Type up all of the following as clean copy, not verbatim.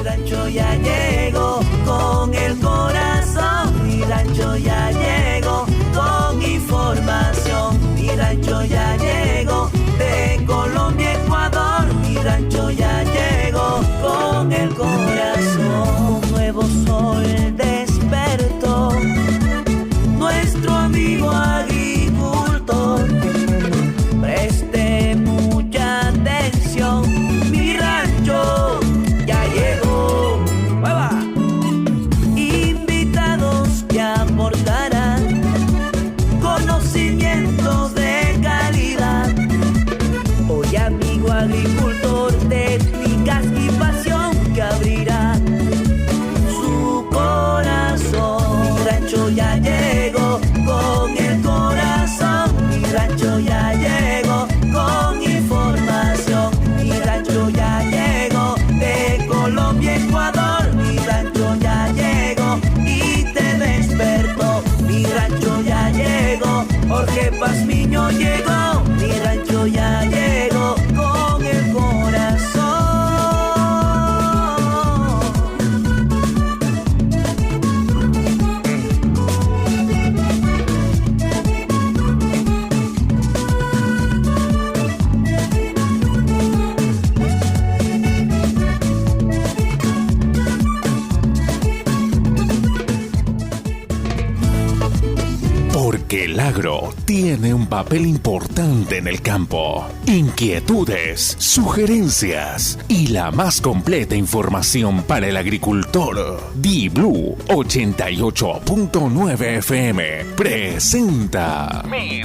rancho ya llegó con el corazón. Mi rancho ya llegó con información. Mi rancho ya llegó de Colombia, Ecuador. Mi rancho ya llegó con el corazón. Un nuevo sol despertó nuestro amigo agricultor. Preste mucha atención, mi rancho ya llegó. ¡Mueva! Invitados que aportarán conocimientos de calidad. Hoy amigo agricultor, técnicas y pasión que abrirá su corazón. Mi rancho ya llegó con el corazón. Mi rancho ya llegó con información. Mi rancho ya llegó de Colombia, Ecuador. Mi rancho ya llegó y te despertó. Mi rancho ya llegó, Jorge Pazmiño llegó. Mi rancho ya llegó con el corazón. Porque el agro tiene un papel importante en el campo. Inquietudes, sugerencias y la más completa información para el agricultor. Di-Blue 88.9 FM presenta Mi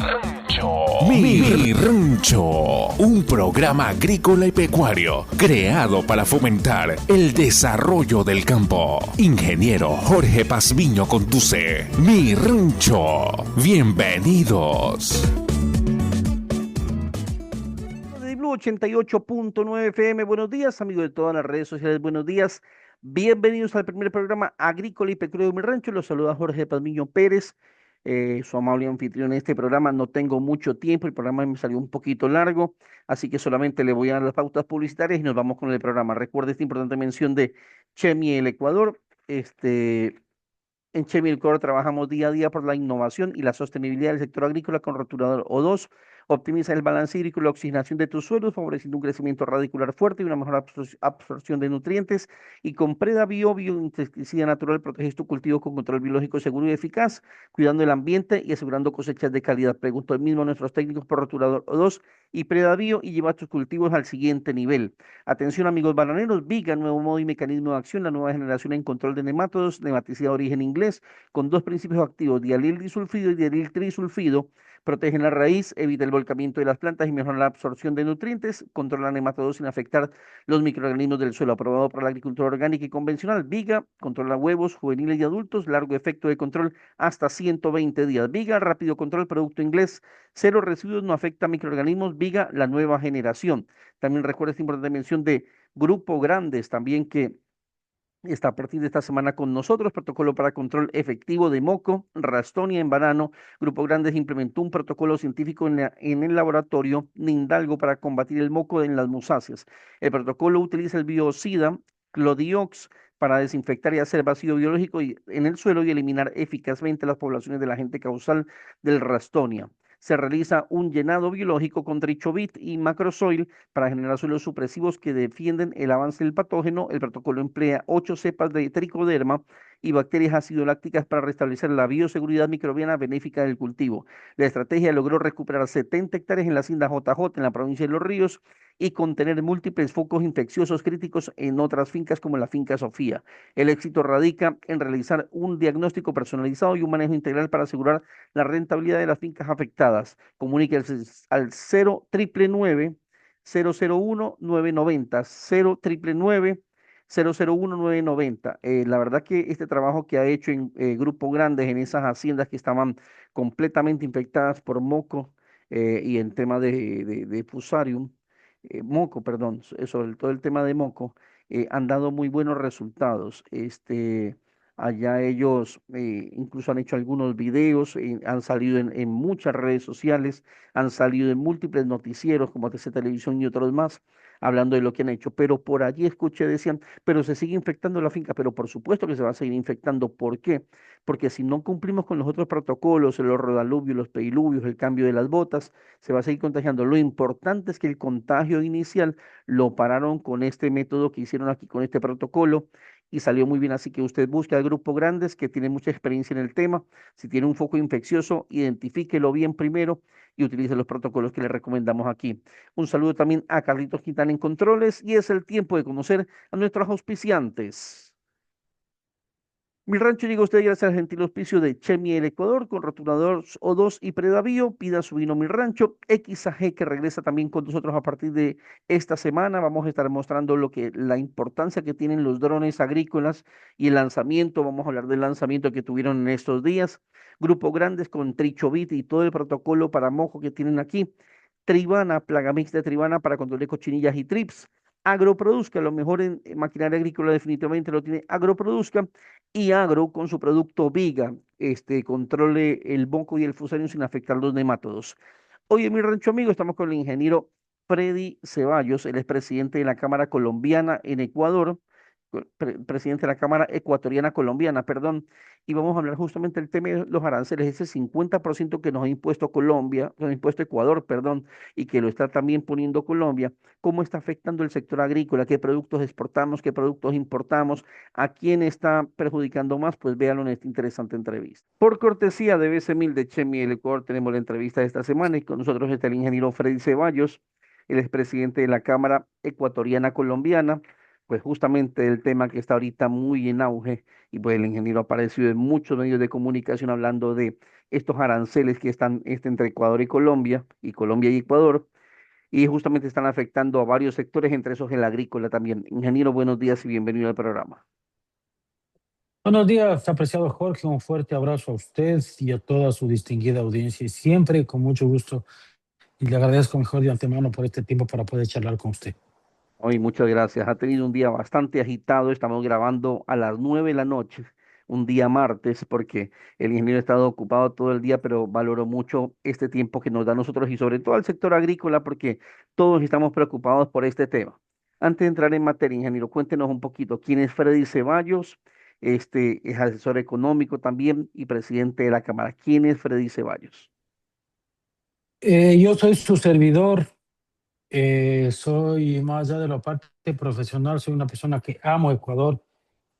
Rancho, un programa agrícola y pecuario creado para fomentar el desarrollo del campo. Ingeniero Jorge Pazmiño conduce Mi Rancho. Bienvenidos. De Blue 88.9 FM, buenos días amigos de todas las redes sociales, buenos días, bienvenidos al primer programa agrícola y pecuario de Mi Rancho. Los saluda Jorge Pazmiño Pérez, su amable anfitrión en este programa. No tengo mucho tiempo, el programa me salió un poquito largo, así que solamente le voy a dar las pautas publicitarias y nos vamos con el programa. Recuerde esta importante mención de Chemi el Ecuador. En Chemilcor trabajamos día a día por la innovación y la sostenibilidad del sector agrícola con rotulador O2. Optimiza el balance hídrico y la oxigenación de tus suelos, favoreciendo un crecimiento radicular fuerte y una mejor absorción de nutrientes. Y con Preda Bio, bioinsecticida natural, proteges tu cultivo con control biológico seguro y eficaz, cuidando el ambiente y asegurando cosechas de calidad. Pregunto hoy mismo a nuestros técnicos por rotulador O2 y Preda Bio y lleva tus cultivos al siguiente nivel. Atención amigos bananeros, Viga, nuevo modo y mecanismo de acción, la nueva generación en control de nemátodos, nematicida de origen inglés, con dos principios activos, dialil disulfido y dialil trisulfido. Protegen la raíz, evita el volcamiento de las plantas y mejora la absorción de nutrientes, controla nematodos sin afectar los microorganismos del suelo. Aprobado para la agricultura orgánica y convencional. Viga, controla huevos juveniles y adultos, largo efecto de control hasta 120 días. Viga, rápido control, producto inglés, cero residuos, no afecta a microorganismos. Viga, la nueva generación. También recuerda esta importante mención de Grupo Grandes, también que está a partir de esta semana con nosotros. Protocolo para control efectivo de moco, rastonia en banano. Grupo Grandes implementó un protocolo científico en el laboratorio Nindalgo para combatir el moco en las musáceas. El protocolo utiliza el biocida Clodiox para desinfectar y hacer vacío biológico en el suelo y eliminar eficazmente las poblaciones del agente causal del rastonia. Se realiza un llenado biológico con trichovit y macrosoil para generar suelos supresivos que defienden el avance del patógeno. El protocolo emplea 8 cepas de tricoderma y bacterias acidolácticas para restablecer la bioseguridad microbiana benéfica del cultivo. La estrategia logró recuperar 70 hectáreas en la hacienda JJ en la provincia de Los Ríos y contener múltiples focos infecciosos críticos en otras fincas como la finca Sofía. El éxito radica en realizar un diagnóstico personalizado y un manejo integral para asegurar la rentabilidad de las fincas afectadas. Comuníquese al 0999 001 990 0999 001 990. La verdad que este trabajo que ha hecho en grupos grandes en esas haciendas que estaban completamente infectadas por moco y en tema de fusarium, moco, perdón, sobre todo el tema de moco, han dado muy buenos resultados. Allá ellos incluso han hecho algunos videos, han salido en muchas redes sociales, han salido en múltiples noticieros como TC Televisión y otros más. hablando de lo que han hecho, pero por allí escuché, decían, pero se sigue infectando la finca, pero por supuesto que se va a seguir infectando. ¿Por qué? Porque si no cumplimos con los otros protocolos, los rodaluvios, los pediluvios, el cambio de las botas, se va a seguir contagiando. Lo importante es que el contagio inicial lo pararon con este método que hicieron aquí, con este protocolo, y salió muy bien. Así que usted busque al grupo grandes que tiene mucha experiencia en el tema. Si tiene un foco infeccioso, identifíquelo bien primero y utilice los protocolos que le recomendamos aquí. Un saludo también a Carlitos Quintana en controles y es el tiempo de conocer a nuestros auspiciantes. Mi rancho llega a usted gracias al gentil auspicio de Chemi el Ecuador con rotulador O2 y Predavío. Pida su vino Mi Rancho. XAG que regresa también con nosotros a partir de esta semana. Vamos a estar mostrando la importancia que tienen los drones agrícolas y el lanzamiento. Vamos a hablar del lanzamiento que tuvieron en estos días. Grupo Grandes con Trichovit y todo el protocolo para mojo que tienen aquí. Tribana, Plagamix de Tribana para control de cochinillas y trips. Agroproduzca, lo mejor en maquinaria agrícola definitivamente lo tiene Agroproduzca y Agro con su producto Viga, controle el bonco y el fusario sin afectar los nemátodos. Hoy en mi rancho amigo estamos con el ingeniero Freddy Ceballos, él es presidente de la Cámara Colombiana en Ecuador, presidente de la Cámara Ecuatoriana Colombiana, perdón, y vamos a hablar justamente del tema de los aranceles, ese 50% que nos ha impuesto Colombia, nos ha impuesto Ecuador, perdón, y que lo está también poniendo Colombia, cómo está afectando el sector agrícola, qué productos exportamos, qué productos importamos, a quién está perjudicando más, pues véanlo en esta interesante entrevista. Por cortesía de BC1000 de Chemi el Ecuador, tenemos la entrevista de esta semana y con nosotros está el ingeniero Freddy Ceballos, él es presidente de la Cámara Ecuatoriana Colombiana, pues justamente el tema que está ahorita muy en auge y pues el ingeniero ha aparecido en muchos medios de comunicación hablando de estos aranceles que están entre Ecuador y Colombia y Ecuador, y justamente están afectando a varios sectores, entre esos el agrícola también. Ingeniero, buenos días y bienvenido al programa. Buenos días, apreciado Jorge. Un fuerte abrazo a usted y a toda su distinguida audiencia. Y siempre con mucho gusto. Y le agradezco mejor de antemano por este tiempo para poder charlar con usted. Hoy, muchas gracias. Ha tenido un día bastante agitado. Estamos grabando a las 9 de la noche, un día martes, porque el ingeniero ha estado ocupado todo el día, pero valoro mucho este tiempo que nos da a nosotros y sobre todo al sector agrícola, porque todos estamos preocupados por este tema. Antes de entrar en materia, ingeniero, cuéntenos un poquito quién es Freddy Ceballos. Es asesor económico también y presidente de la Cámara. ¿Quién es Freddy Ceballos? Yo soy su servidor. Soy, más allá de la parte profesional, soy una persona que amo Ecuador,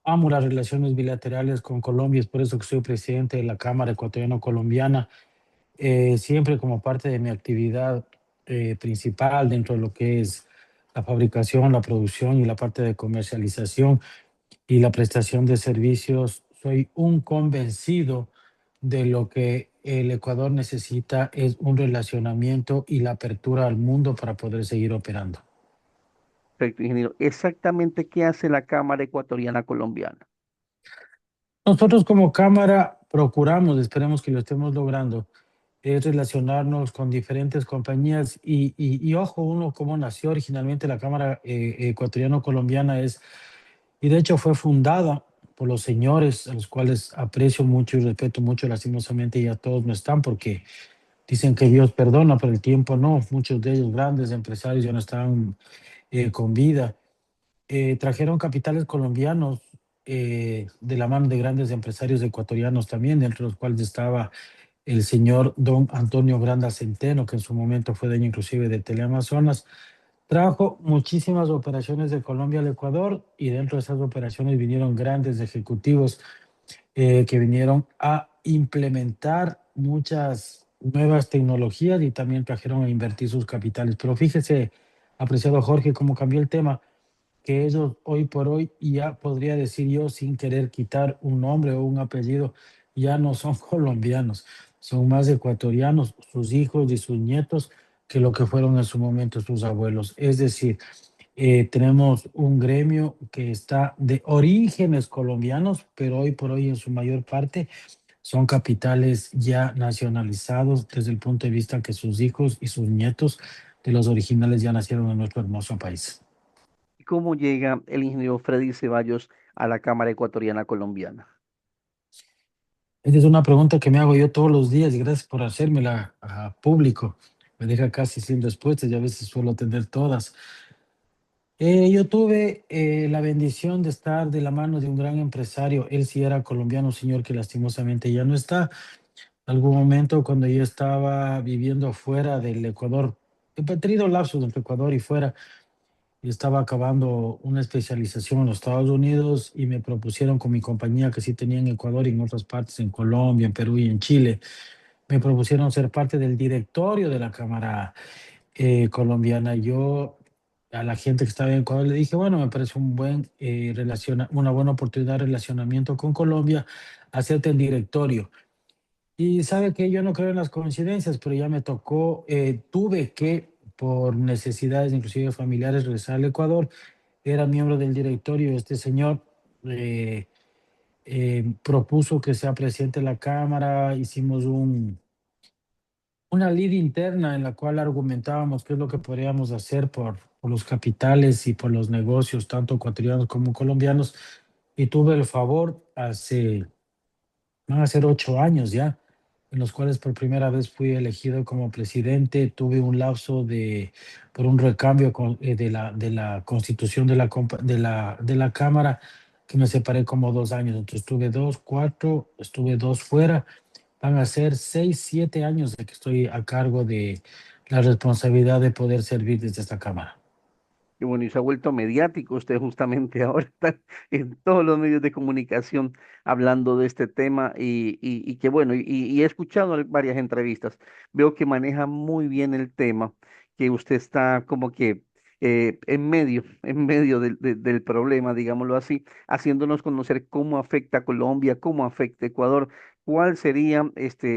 amo las relaciones bilaterales con Colombia. Es por eso que soy presidente de la Cámara Ecuatoriano-Colombiana. Siempre como parte de mi actividad principal dentro de lo que es la fabricación, la producción y la parte de comercialización y la prestación de servicios. Soy un convencido de lo que el Ecuador necesita es un relacionamiento y la apertura al mundo para poder seguir operando. Perfecto, ingeniero. Exactamente qué hace la Cámara Ecuatoriana Colombiana. Nosotros como Cámara procuramos, esperemos que lo estemos logrando, es relacionarnos con diferentes compañías y ojo, uno como nació originalmente la Cámara Ecuatoriano-Colombiana y de hecho fue fundada por los señores a los cuales aprecio mucho y respeto mucho, lastimosamente ya todos no están porque dicen que Dios perdona, pero el tiempo no. Muchos de ellos grandes empresarios ya no están con vida. Trajeron capitales colombianos de la mano de grandes empresarios ecuatorianos también, entre los cuales estaba el señor don Antonio Granda Centeno, que en su momento fue dueño inclusive de Teleamazonas. Trajo muchísimas operaciones de Colombia al Ecuador y dentro de esas operaciones vinieron grandes ejecutivos que vinieron a implementar muchas nuevas tecnologías y también trajeron a invertir sus capitales. Pero fíjese, apreciado Jorge, cómo cambió el tema, que ellos hoy por hoy, y ya podría decir yo sin querer quitar un nombre o un apellido, ya no son colombianos, son más ecuatorianos, sus hijos y sus nietos, que lo que fueron en su momento sus abuelos. Es decir, tenemos un gremio que está de orígenes colombianos, pero hoy por hoy en su mayor parte son capitales ya nacionalizados desde el punto de vista que sus hijos y sus nietos de los originales ya nacieron en nuestro hermoso país. ¿Y cómo llega el ingeniero Freddy Ceballos a la Cámara Ecuatoriana Colombiana? Esta es una pregunta que me hago yo todos los días y gracias por hacérmela a público. Me deja casi sin respuestas y a veces suelo tener todas. Yo tuve la bendición de estar de la mano de un gran empresario. Él sí era colombiano, un señor que lastimosamente ya no está. Algún momento cuando yo estaba viviendo fuera del Ecuador, he tenido lapsos entre Ecuador y fuera, y estaba acabando una especialización en los Estados Unidos y me propusieron con mi compañía que sí tenía en Ecuador y en otras partes, en Colombia, en Perú y en Chile, me propusieron ser parte del directorio de la Cámara colombiana. Yo a la gente que estaba en Ecuador le dije, bueno, me parece un buen una buena oportunidad de relacionamiento con Colombia, hacerte el directorio. Y sabe que yo no creo en las coincidencias, pero ya me tocó, tuve que, por necesidades inclusive familiares, regresar al Ecuador. Era miembro del directorio. Este señor propuso que sea presidente de la Cámara. Hicimos una lid interna en la cual argumentábamos qué es lo que podríamos hacer por los capitales y por los negocios, tanto ecuatorianos como colombianos. Y tuve el favor van a ser 8 años ya, en los cuales por primera vez fui elegido como presidente. Tuve un lapso por un recambio de la constitución de la Cámara, que me separé como 2 años. Entonces estuve dos, cuatro, estuve dos fuera. Van a ser 6, 7 años de que estoy a cargo de la responsabilidad de poder servir desde esta Cámara. Y bueno, y se ha vuelto mediático usted justamente ahora está en todos los medios de comunicación hablando de este tema y que bueno, y he escuchado varias entrevistas. Veo que maneja muy bien el tema, que usted está como que en medio del problema, digámoslo así, haciéndonos conocer cómo afecta a Colombia, cómo afecta a Ecuador, cuál sería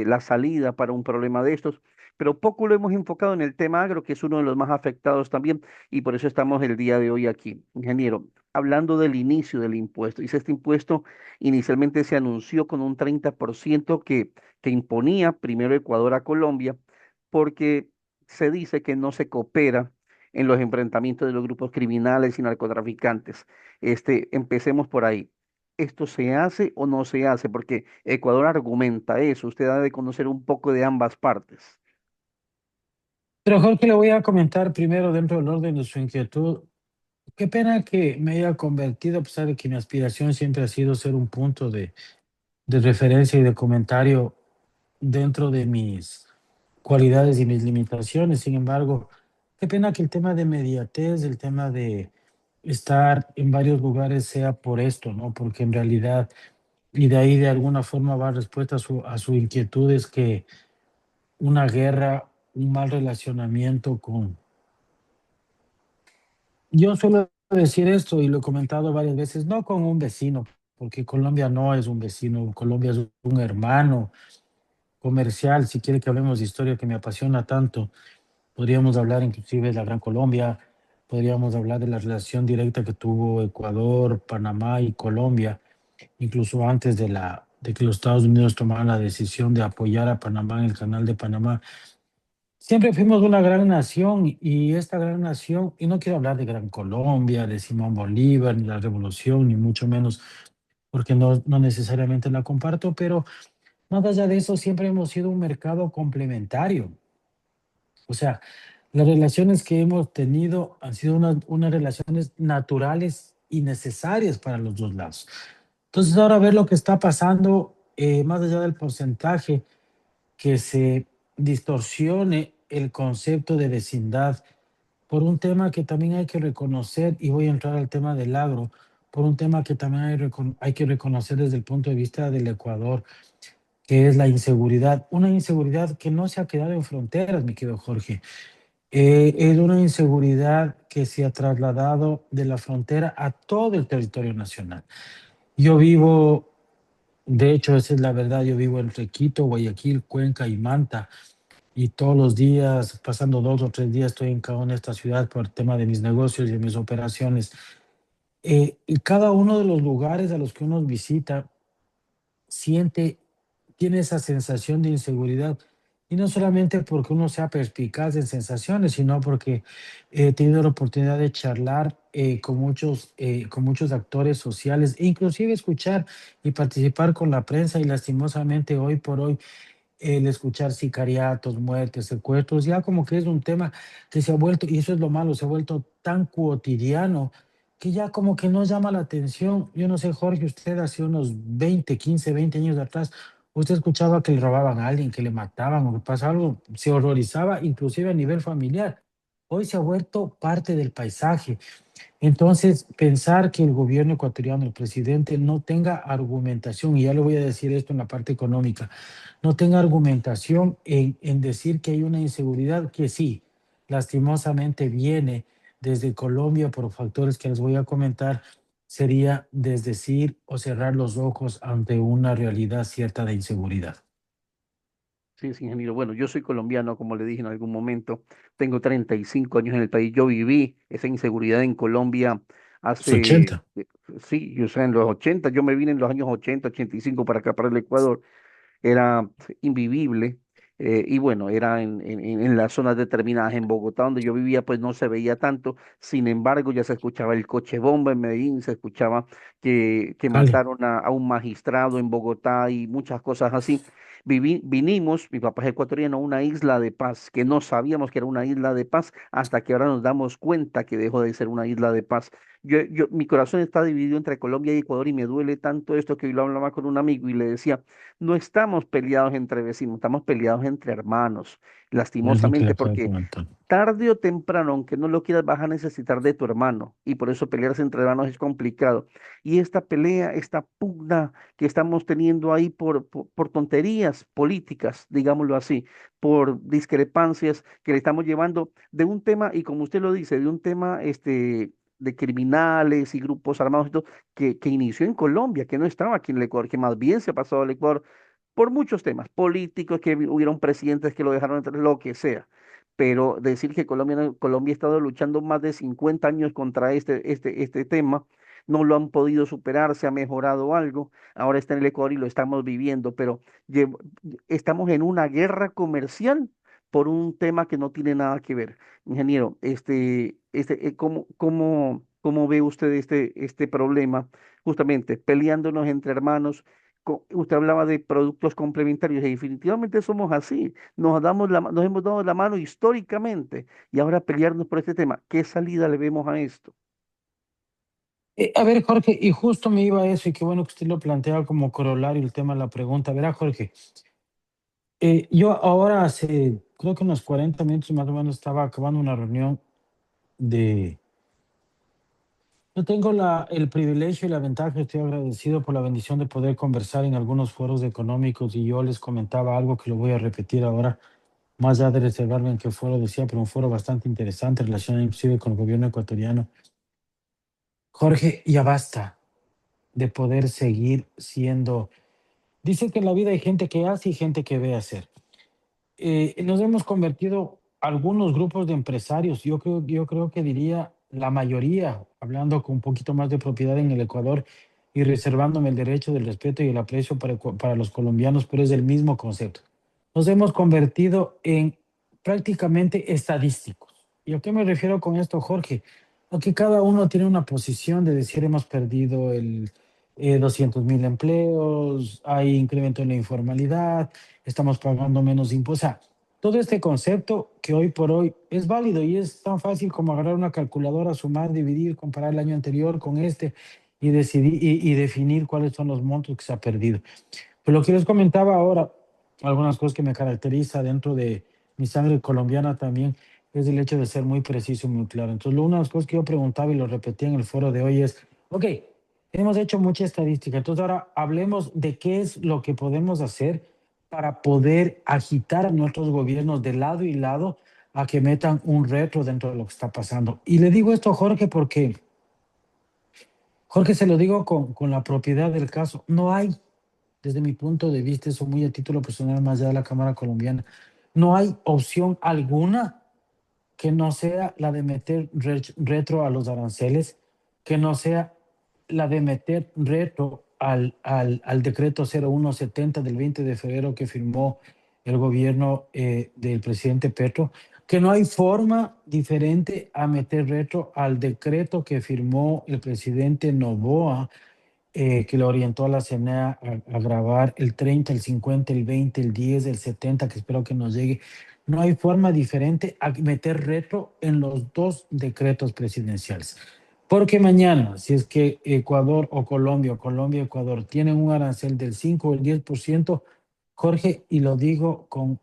la salida para un problema de estos. Pero poco lo hemos enfocado en el tema agro, que es uno de los más afectados también y por eso estamos el día de hoy aquí. Ingeniero, hablando del inicio del impuesto, dice este impuesto inicialmente se anunció con un 30% que imponía primero Ecuador a Colombia, porque se dice que no se coopera en los enfrentamientos de los grupos criminales y narcotraficantes. Empecemos por ahí. ¿Esto se hace o no se hace? Porque Ecuador argumenta eso. Usted ha de conocer un poco de ambas partes. Pero Jorge, le voy a comentar primero dentro del orden de su inquietud. Qué pena que me haya convertido, a pesar de que mi aspiración siempre ha sido ser un punto de referencia y de comentario dentro de mis cualidades y mis limitaciones. Sin embargo, qué pena que el tema de mediatez, el tema de estar en varios lugares sea por esto, ¿no? Porque en realidad, y de ahí de alguna forma va respuesta a su inquietud, es que una guerra, un mal relacionamiento con... Yo suelo decir esto y lo he comentado varias veces, no con un vecino, porque Colombia no es un vecino, Colombia es un hermano comercial. Si quiere que hablemos de historia que me apasiona tanto, podríamos hablar inclusive de la Gran Colombia, podríamos hablar de la relación directa que tuvo Ecuador, Panamá y Colombia, incluso antes de que los Estados Unidos tomaran la decisión de apoyar a Panamá en el Canal de Panamá. Siempre fuimos una gran nación, y esta gran nación, y no quiero hablar de Gran Colombia, de Simón Bolívar, ni la revolución, ni mucho menos, porque no necesariamente la comparto, pero más allá de eso, siempre hemos sido un mercado complementario. O sea, las relaciones que hemos tenido han sido unas relaciones naturales y necesarias para los dos lados. Entonces, ahora ver lo que está pasando, más allá del porcentaje, que se distorsione el concepto de vecindad por un tema que también hay que reconocer, y voy a entrar al tema del agro, por un tema que también hay que reconocer desde el punto de vista del Ecuador, que es la inseguridad. Una inseguridad que no se ha quedado en fronteras, mi querido Jorge. Es una inseguridad que se ha trasladado de la frontera a todo el territorio nacional. Yo vivo, de hecho, esa es la verdad, yo vivo entre Quito, Guayaquil, Cuenca y Manta, y todos los días, pasando 2 o 3 días, estoy en cada una de estas ciudades por el tema de mis negocios y de mis operaciones. Y cada uno de los lugares a los que uno visita siente, tiene esa sensación de inseguridad. Y no solamente porque uno sea perspicaz en sensaciones, sino porque he tenido la oportunidad de charlar con muchos actores sociales, e inclusive escuchar y participar con la prensa, y lastimosamente hoy por hoy el escuchar sicariatos, muertes, secuestros, ya como que es un tema que se ha vuelto, y eso es lo malo, se ha vuelto tan cotidiano que ya como que no llama la atención. Yo no sé, Jorge, usted hace unos 20, 15, 20 años atrás, usted escuchaba que le robaban a alguien, que le mataban o que pasaba algo, se horrorizaba inclusive a nivel familiar. Hoy se ha vuelto parte del paisaje. Entonces, pensar que el gobierno ecuatoriano, el presidente, no tenga argumentación, y ya le voy a decir esto en la parte económica, no tenga argumentación en decir que hay una inseguridad que sí, lastimosamente viene desde Colombia por factores que les voy a comentar, sería desdecir o cerrar los ojos ante una realidad cierta de inseguridad. Sí, sí, ingeniero. Bueno, yo soy colombiano, como le dije en algún momento. Tengo 35 años en el país. Yo viví esa inseguridad en Colombia Los hace, 80. sí, yo sé, en los 80. Yo me vine en los años 80, 85 para acá, para el Ecuador. Era invivible. Y bueno, era en las zonas determinadas. En Bogotá, donde yo vivía, pues no se veía tanto. Sin embargo, ya se escuchaba el coche bomba en Medellín, se escuchaba que Cali. mataron a un magistrado en Bogotá y muchas cosas así. Vinimos, mi papá es ecuatoriano, a una isla de paz, que no sabíamos que era una isla de paz hasta que ahora nos damos cuenta que dejó de ser una isla de paz. Mi corazón está dividido entre Colombia y Ecuador y me duele tanto esto que hoy lo hablaba con un amigo y le decía, no estamos peleados entre vecinos, estamos peleados entre hermanos, Es lo que le lastimosamente, acabo de porque comentar. tarde o temprano, aunque no lo quieras, vas a necesitar de tu hermano y por eso pelearse entre hermanos es complicado. Y esta pelea, esta pugna que estamos teniendo ahí por tonterías políticas, digámoslo así, por discrepancias que le estamos llevando de un tema, y como usted lo dice, de un tema de criminales y grupos armados y todo, que inició en Colombia, que no estaba aquí en el Ecuador, que más bien se ha pasado al Ecuador por muchos temas políticos, que hubieron presidentes que lo dejaron entrar, lo que sea. Pero decir que Colombia ha estado luchando más de 50 años contra este tema, no lo han podido superar, se ha mejorado algo, ahora está en el Ecuador y lo estamos viviendo, pero llev- estamos en una guerra comercial por un tema que no tiene nada que ver. Ingeniero, ¿cómo ve usted este problema? Justamente peleándonos entre hermanos. Usted hablaba de productos complementarios y definitivamente somos así. Nos hemos dado la mano históricamente y ahora pelearnos por este tema. ¿Qué salida le vemos a esto? A ver, Jorge, y justo me iba a eso, y qué bueno que usted lo plantea como corolario el tema de la pregunta. Verá, Jorge, yo ahora hace, creo que unos 40 minutos más o menos, estaba acabando una reunión de... Yo tengo el privilegio y la ventaja, estoy agradecido por la bendición de poder conversar en algunos foros económicos, y yo les comentaba algo que lo voy a repetir ahora, más allá de reservarme en qué foro decía, pero un foro bastante interesante relacionado inclusive con el gobierno ecuatoriano. Jorge, ya basta de poder seguir siendo... Dice que en la vida hay gente que hace y gente que ve hacer. Nos hemos convertido algunos grupos de empresarios, yo creo que diría la mayoría, hablando con un poquito más de propiedad en el Ecuador y reservándome el derecho del respeto y el aprecio para los colombianos, pero es el mismo concepto. Nos hemos convertido en prácticamente estadísticos. ¿Y a qué me refiero con esto, Jorge? A que cada uno tiene una posición de decir hemos perdido 200.000 empleos, hay incremento en la informalidad, estamos pagando menos impuestos. O sea, todo este concepto que hoy por hoy es válido y es tan fácil como agarrar una calculadora, sumar, dividir, comparar el año anterior con este y decidir y definir cuáles son los montos que se ha perdido. Pero lo que les comentaba ahora, algunas cosas que me caracteriza dentro de mi sangre colombiana también, es el hecho de ser muy preciso y muy claro. Entonces, una de las cosas que yo preguntaba y lo repetí en el foro de hoy es, ok, hemos hecho mucha estadística, entonces ahora hablemos de qué es lo que podemos hacer para poder agitar a nuestros gobiernos de lado y lado a que metan un reto dentro de lo que está pasando. Y le digo esto a Jorge porque, Jorge, se lo digo con la propiedad del caso, no hay, desde mi punto de vista, eso muy a título personal, más allá de la Cámara Colombiana, no hay opción alguna que no sea la de meter retro a los aranceles, que no sea la de meter retro al decreto 0170 del 20 de febrero que firmó el gobierno del presidente Petro, que no hay forma diferente a meter retro al decreto que firmó el presidente Noboa que lo orientó a la CNA a grabar el 30, el 50, el 20, el 10, el 70, que espero que nos llegue. No hay forma diferente a meter retro en los dos decretos presidenciales. Porque mañana, si es que Ecuador o Colombia, o Colombia y Ecuador tienen un arancel del 5 o el 10%, Jorge, y lo digo con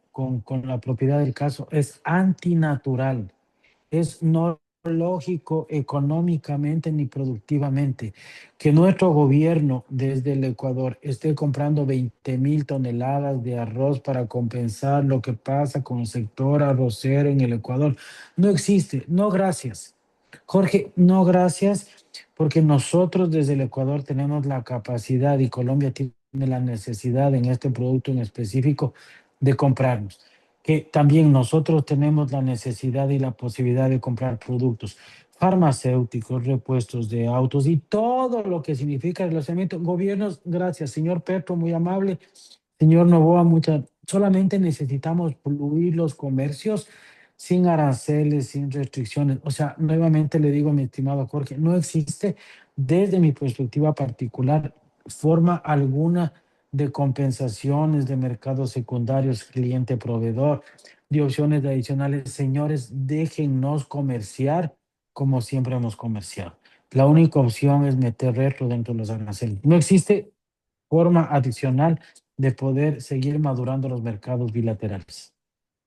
la propiedad del caso, es antinatural, es no lógico económicamente ni productivamente que nuestro gobierno desde el Ecuador esté comprando 20.000 toneladas de arroz para compensar lo que pasa con el sector arrocero en el Ecuador. No existe, no gracias. Jorge, no gracias, porque nosotros desde el Ecuador tenemos la capacidad y Colombia tiene la necesidad en este producto en específico de comprarnos. Que también nosotros tenemos la necesidad y la posibilidad de comprar productos farmacéuticos, repuestos de autos y todo lo que significa relacionamiento. Gobiernos, gracias, señor Petro, muy amable. Señor Novoa, solamente necesitamos fluir los comercios sin aranceles, sin restricciones. O sea, nuevamente le digo, mi estimado Jorge, no existe desde mi perspectiva particular forma alguna de compensaciones de mercados secundarios, cliente-proveedor, de opciones adicionales. Señores, déjennos comerciar como siempre hemos comerciado. La única opción es meter retro dentro de los aranceles. No existe forma adicional de poder seguir madurando los mercados bilaterales.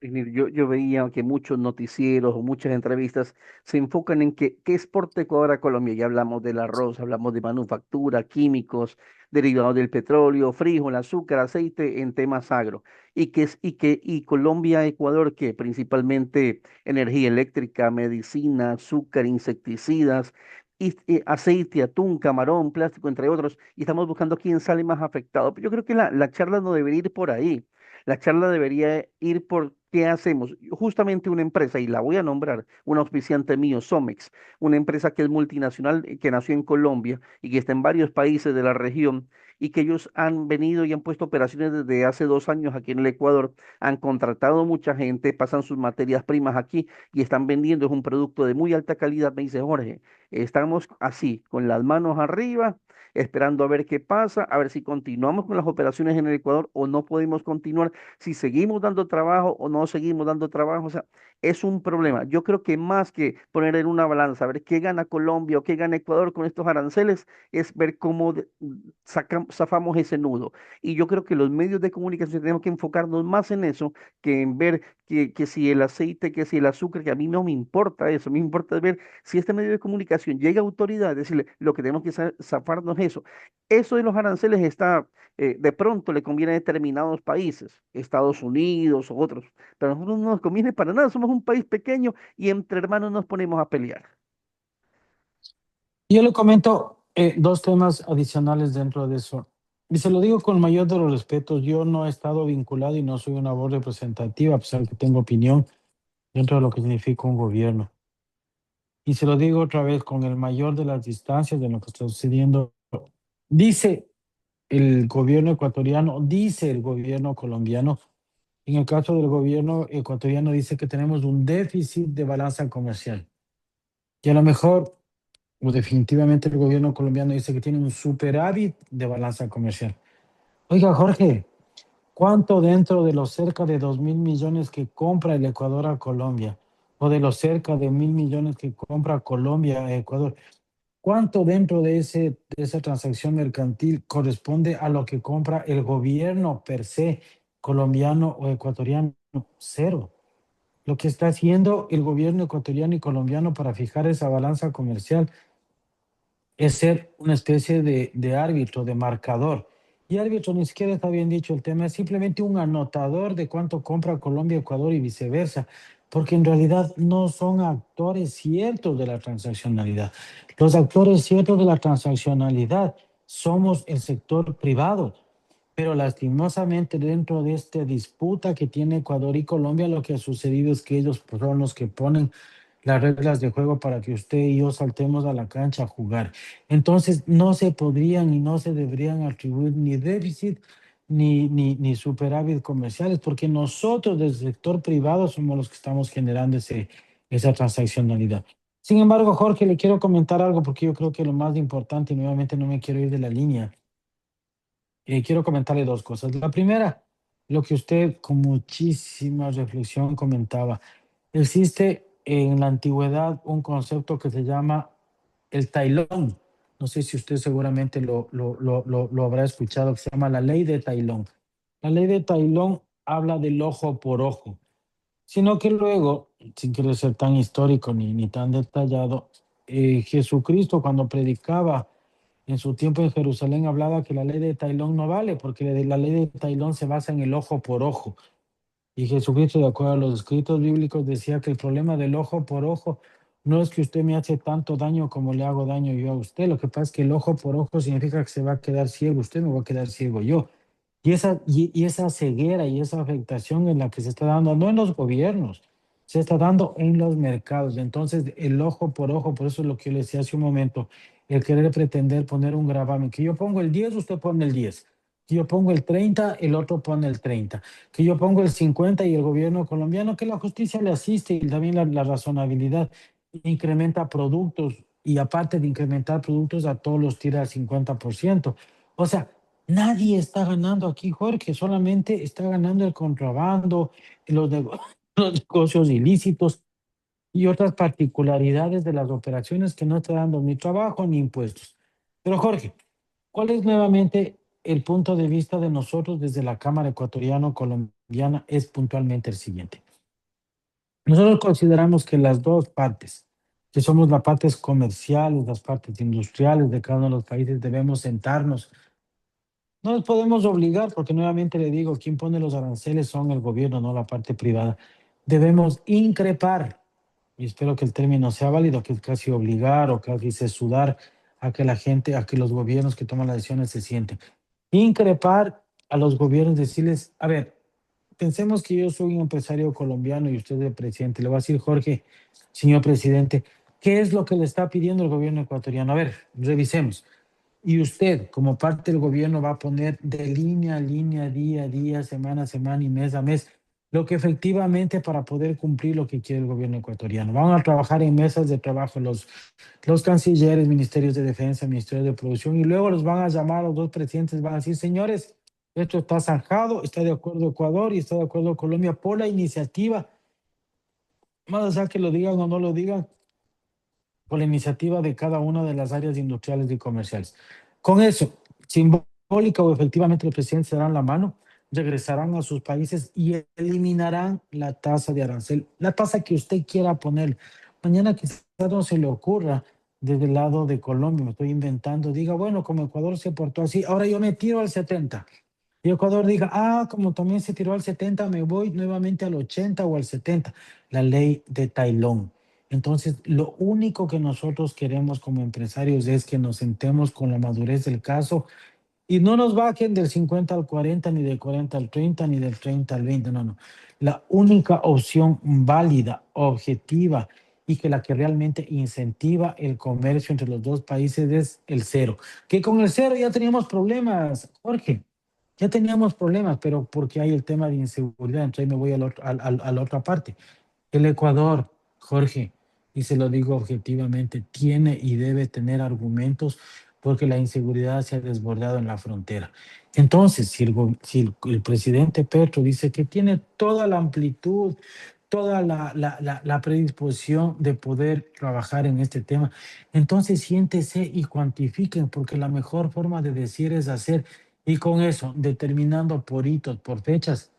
Yo veía que muchos noticieros o muchas entrevistas se enfocan en que qué exporta Ecuador a Colombia. Ya hablamos del arroz, hablamos de manufactura, químicos, derivados del petróleo, frijol, azúcar, aceite en temas agro. Y Colombia, Ecuador, que principalmente energía eléctrica, medicina, azúcar, insecticidas, y aceite, atún, camarón, plástico, entre otros. Y estamos buscando quién sale más afectado. Pero yo creo que la charla no debería ir por ahí. La charla debería ir por qué hacemos. Justamente una empresa, y la voy a nombrar, un auspiciante mío, Somex, una empresa que es multinacional, que nació en Colombia y que está en varios países de la región, y que ellos han venido y han puesto operaciones desde hace 2 años aquí en el Ecuador, han contratado mucha gente, pasan sus materias primas aquí y están vendiendo, es un producto de muy alta calidad. Me dice Jorge, estamos así, con las manos arriba, esperando a ver qué pasa, a ver si continuamos con las operaciones en el Ecuador o no podemos continuar, si seguimos dando trabajo o no seguimos dando trabajo. O sea, es un problema. Yo creo que más que poner en una balanza, a ver qué gana Colombia o qué gana Ecuador con estos aranceles, es ver cómo zafamos ese nudo. Y yo creo que los medios de comunicación tenemos que enfocarnos más en eso que en ver que si el aceite, que si el azúcar, que a mí no me importa eso, me importa ver si este medio de comunicación llega a autoridad, decirle lo que tenemos que zafarnos es eso. Eso de los aranceles está, de pronto le conviene a determinados países, Estados Unidos o otros, pero a nosotros no nos conviene para nada, somos un país pequeño y entre hermanos nos ponemos a pelear. Yo le comento dos temas adicionales dentro de eso. Y se lo digo con el mayor de los respetos, yo no he estado vinculado y no soy una voz representativa, a pesar de que tengo opinión dentro de lo que significa un gobierno. Y se lo digo otra vez con el mayor de las distancias de lo que está sucediendo. Dice el gobierno ecuatoriano, dice el gobierno colombiano. En el caso del gobierno ecuatoriano dice que tenemos un déficit de balanza comercial. Y a lo mejor, o definitivamente el gobierno colombiano dice que tiene un superávit de balanza comercial. Oiga, Jorge, ¿cuánto dentro de los cerca de 2.000 millones que compra el Ecuador a Colombia, o de los cerca de 1.000 millones que compra Colombia a Ecuador, cuánto dentro de esa transacción mercantil corresponde a lo que compra el gobierno per se, colombiano o ecuatoriano? Cero. Lo que está haciendo el gobierno ecuatoriano y colombiano para fijar esa balanza comercial es ser una especie de árbitro, de marcador. Y árbitro ni siquiera está bien dicho el tema, es simplemente un anotador de cuánto compra Colombia, Ecuador y viceversa, porque en realidad no son actores ciertos de la transaccionalidad. Los actores ciertos de la transaccionalidad somos el sector privado, pero lastimosamente dentro de esta disputa que tiene Ecuador y Colombia, lo que ha sucedido es que ellos son los que ponen las reglas de juego para que usted y yo saltemos a la cancha a jugar. Entonces, no se podrían y no se deberían atribuir ni déficit ni superávit comerciales, porque nosotros del sector privado somos los que estamos generando esa transaccionalidad. Sin embargo, Jorge, le quiero comentar algo porque yo creo que lo más importante, y nuevamente no me quiero ir de la línea, quiero comentarle dos cosas. La primera, lo que usted con muchísima reflexión comentaba. Existe en la antigüedad un concepto que se llama el tailón. No sé si usted seguramente lo habrá escuchado, que se llama la ley de Tailón. La ley de Tailón habla del ojo por ojo, sino que luego, sin querer ser tan histórico ni tan detallado, Jesucristo cuando predicaba en su tiempo en Jerusalén hablaba que la ley de Tailón no vale, porque la ley de Tailón se basa en el ojo por ojo. Y Jesucristo, de acuerdo a los escritos bíblicos, decía que el problema del ojo por ojo no es que usted me hace tanto daño como le hago daño yo a usted. Lo que pasa es que el ojo por ojo significa que se va a quedar ciego usted, me va a quedar ciego yo. Y esa ceguera y esa afectación en la que se está dando, no en los gobiernos, se está dando en los mercados. Entonces, el ojo por ojo, por eso es lo que yo le decía hace un momento, el querer pretender poner un gravamen, que yo pongo el 10, usted pone el 10, que yo pongo el 30, el otro pone el 30, que yo pongo el 50 y el gobierno colombiano, que la justicia le asiste y también la razonabilidad incrementa productos y aparte de incrementar productos a todos los tira al 50%. O sea, nadie está ganando aquí, Jorge, solamente está ganando el contrabando, los, los negocios ilícitos y otras particularidades de las operaciones que no está dando ni trabajo ni impuestos. Pero Jorge, ¿cuál es nuevamente el punto de vista de nosotros desde la Cámara Ecuatoriano-Colombiana? Es puntualmente el siguiente. Nosotros consideramos que las dos partes, que somos las partes comerciales, las partes industriales de cada uno de los países, debemos sentarnos. No nos podemos obligar, porque nuevamente le digo, quien pone los aranceles son el gobierno, no la parte privada. Debemos increpar, y espero que el término sea válido, que es casi obligar o casi sudar a que la gente, a que los gobiernos que toman las decisiones se sienten. Increpar a los gobiernos, decirles, a ver, pensemos que yo soy un empresario colombiano y usted es el presidente. Le voy a decir, Jorge, señor presidente, ¿qué es lo que le está pidiendo el gobierno ecuatoriano? A ver, revisemos. Y usted, como parte del gobierno, va a poner de línea a línea, día a día, semana a semana y mes a mes, lo que efectivamente para poder cumplir lo que quiere el gobierno ecuatoriano. Van a trabajar en mesas de trabajo los cancilleres, ministerios de defensa, ministerios de producción, y luego los van a llamar a los dos presidentes, van a decir, señores, esto está zanjado, está de acuerdo Ecuador y está de acuerdo Colombia por la iniciativa, más allá que lo digan o no lo digan, por la iniciativa de cada una de las áreas industriales y comerciales. Con eso, simbólica o efectivamente los presidentes se darán la mano, regresarán a sus países y eliminarán la tasa de arancel, la tasa que usted quiera poner. Mañana quizás no se le ocurra desde el lado de Colombia, me estoy inventando, diga, bueno, como Ecuador se portó así, ahora yo me tiro al 70. Y Ecuador diga, como también se tiró al 70, me voy nuevamente al 80 o al 70. La ley de Tailón. Entonces, lo único que nosotros queremos como empresarios es que nos sentemos con la madurez del caso y no nos bajen del 50 al 40, ni del 40 al 30, ni del 30 al 20. No, no. La única opción válida, objetiva y que la que realmente incentiva el comercio entre los dos países es el cero. Que con el cero ya teníamos problemas, Jorge. Ya teníamos problemas, pero porque hay el tema de inseguridad. Entonces me voy a la otra parte. El Ecuador, Jorge, y se lo digo objetivamente, tiene y debe tener argumentos porque la inseguridad se ha desbordado en la frontera. Entonces, si el presidente Petro dice que tiene toda la amplitud, toda la predisposición de poder trabajar en este tema, entonces siéntese y cuantifiquen, porque la mejor forma de decir es hacer, y con eso, determinando por hitos, por fechas,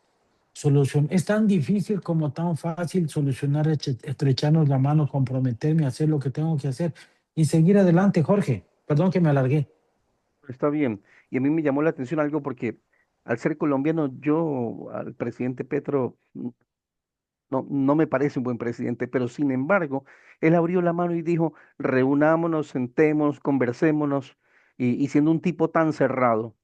solución. Es tan difícil como tan fácil solucionar, estrecharnos la mano, comprometerme a hacer lo que tengo que hacer y seguir adelante, Jorge. Perdón que me alargué. Está bien. Y a mí me llamó la atención algo porque al ser colombiano, yo al presidente Petro no me parece un buen presidente, pero sin embargo, él abrió la mano y dijo, reunámonos, sentémonos, conversémonos, y siendo un tipo tan cerrado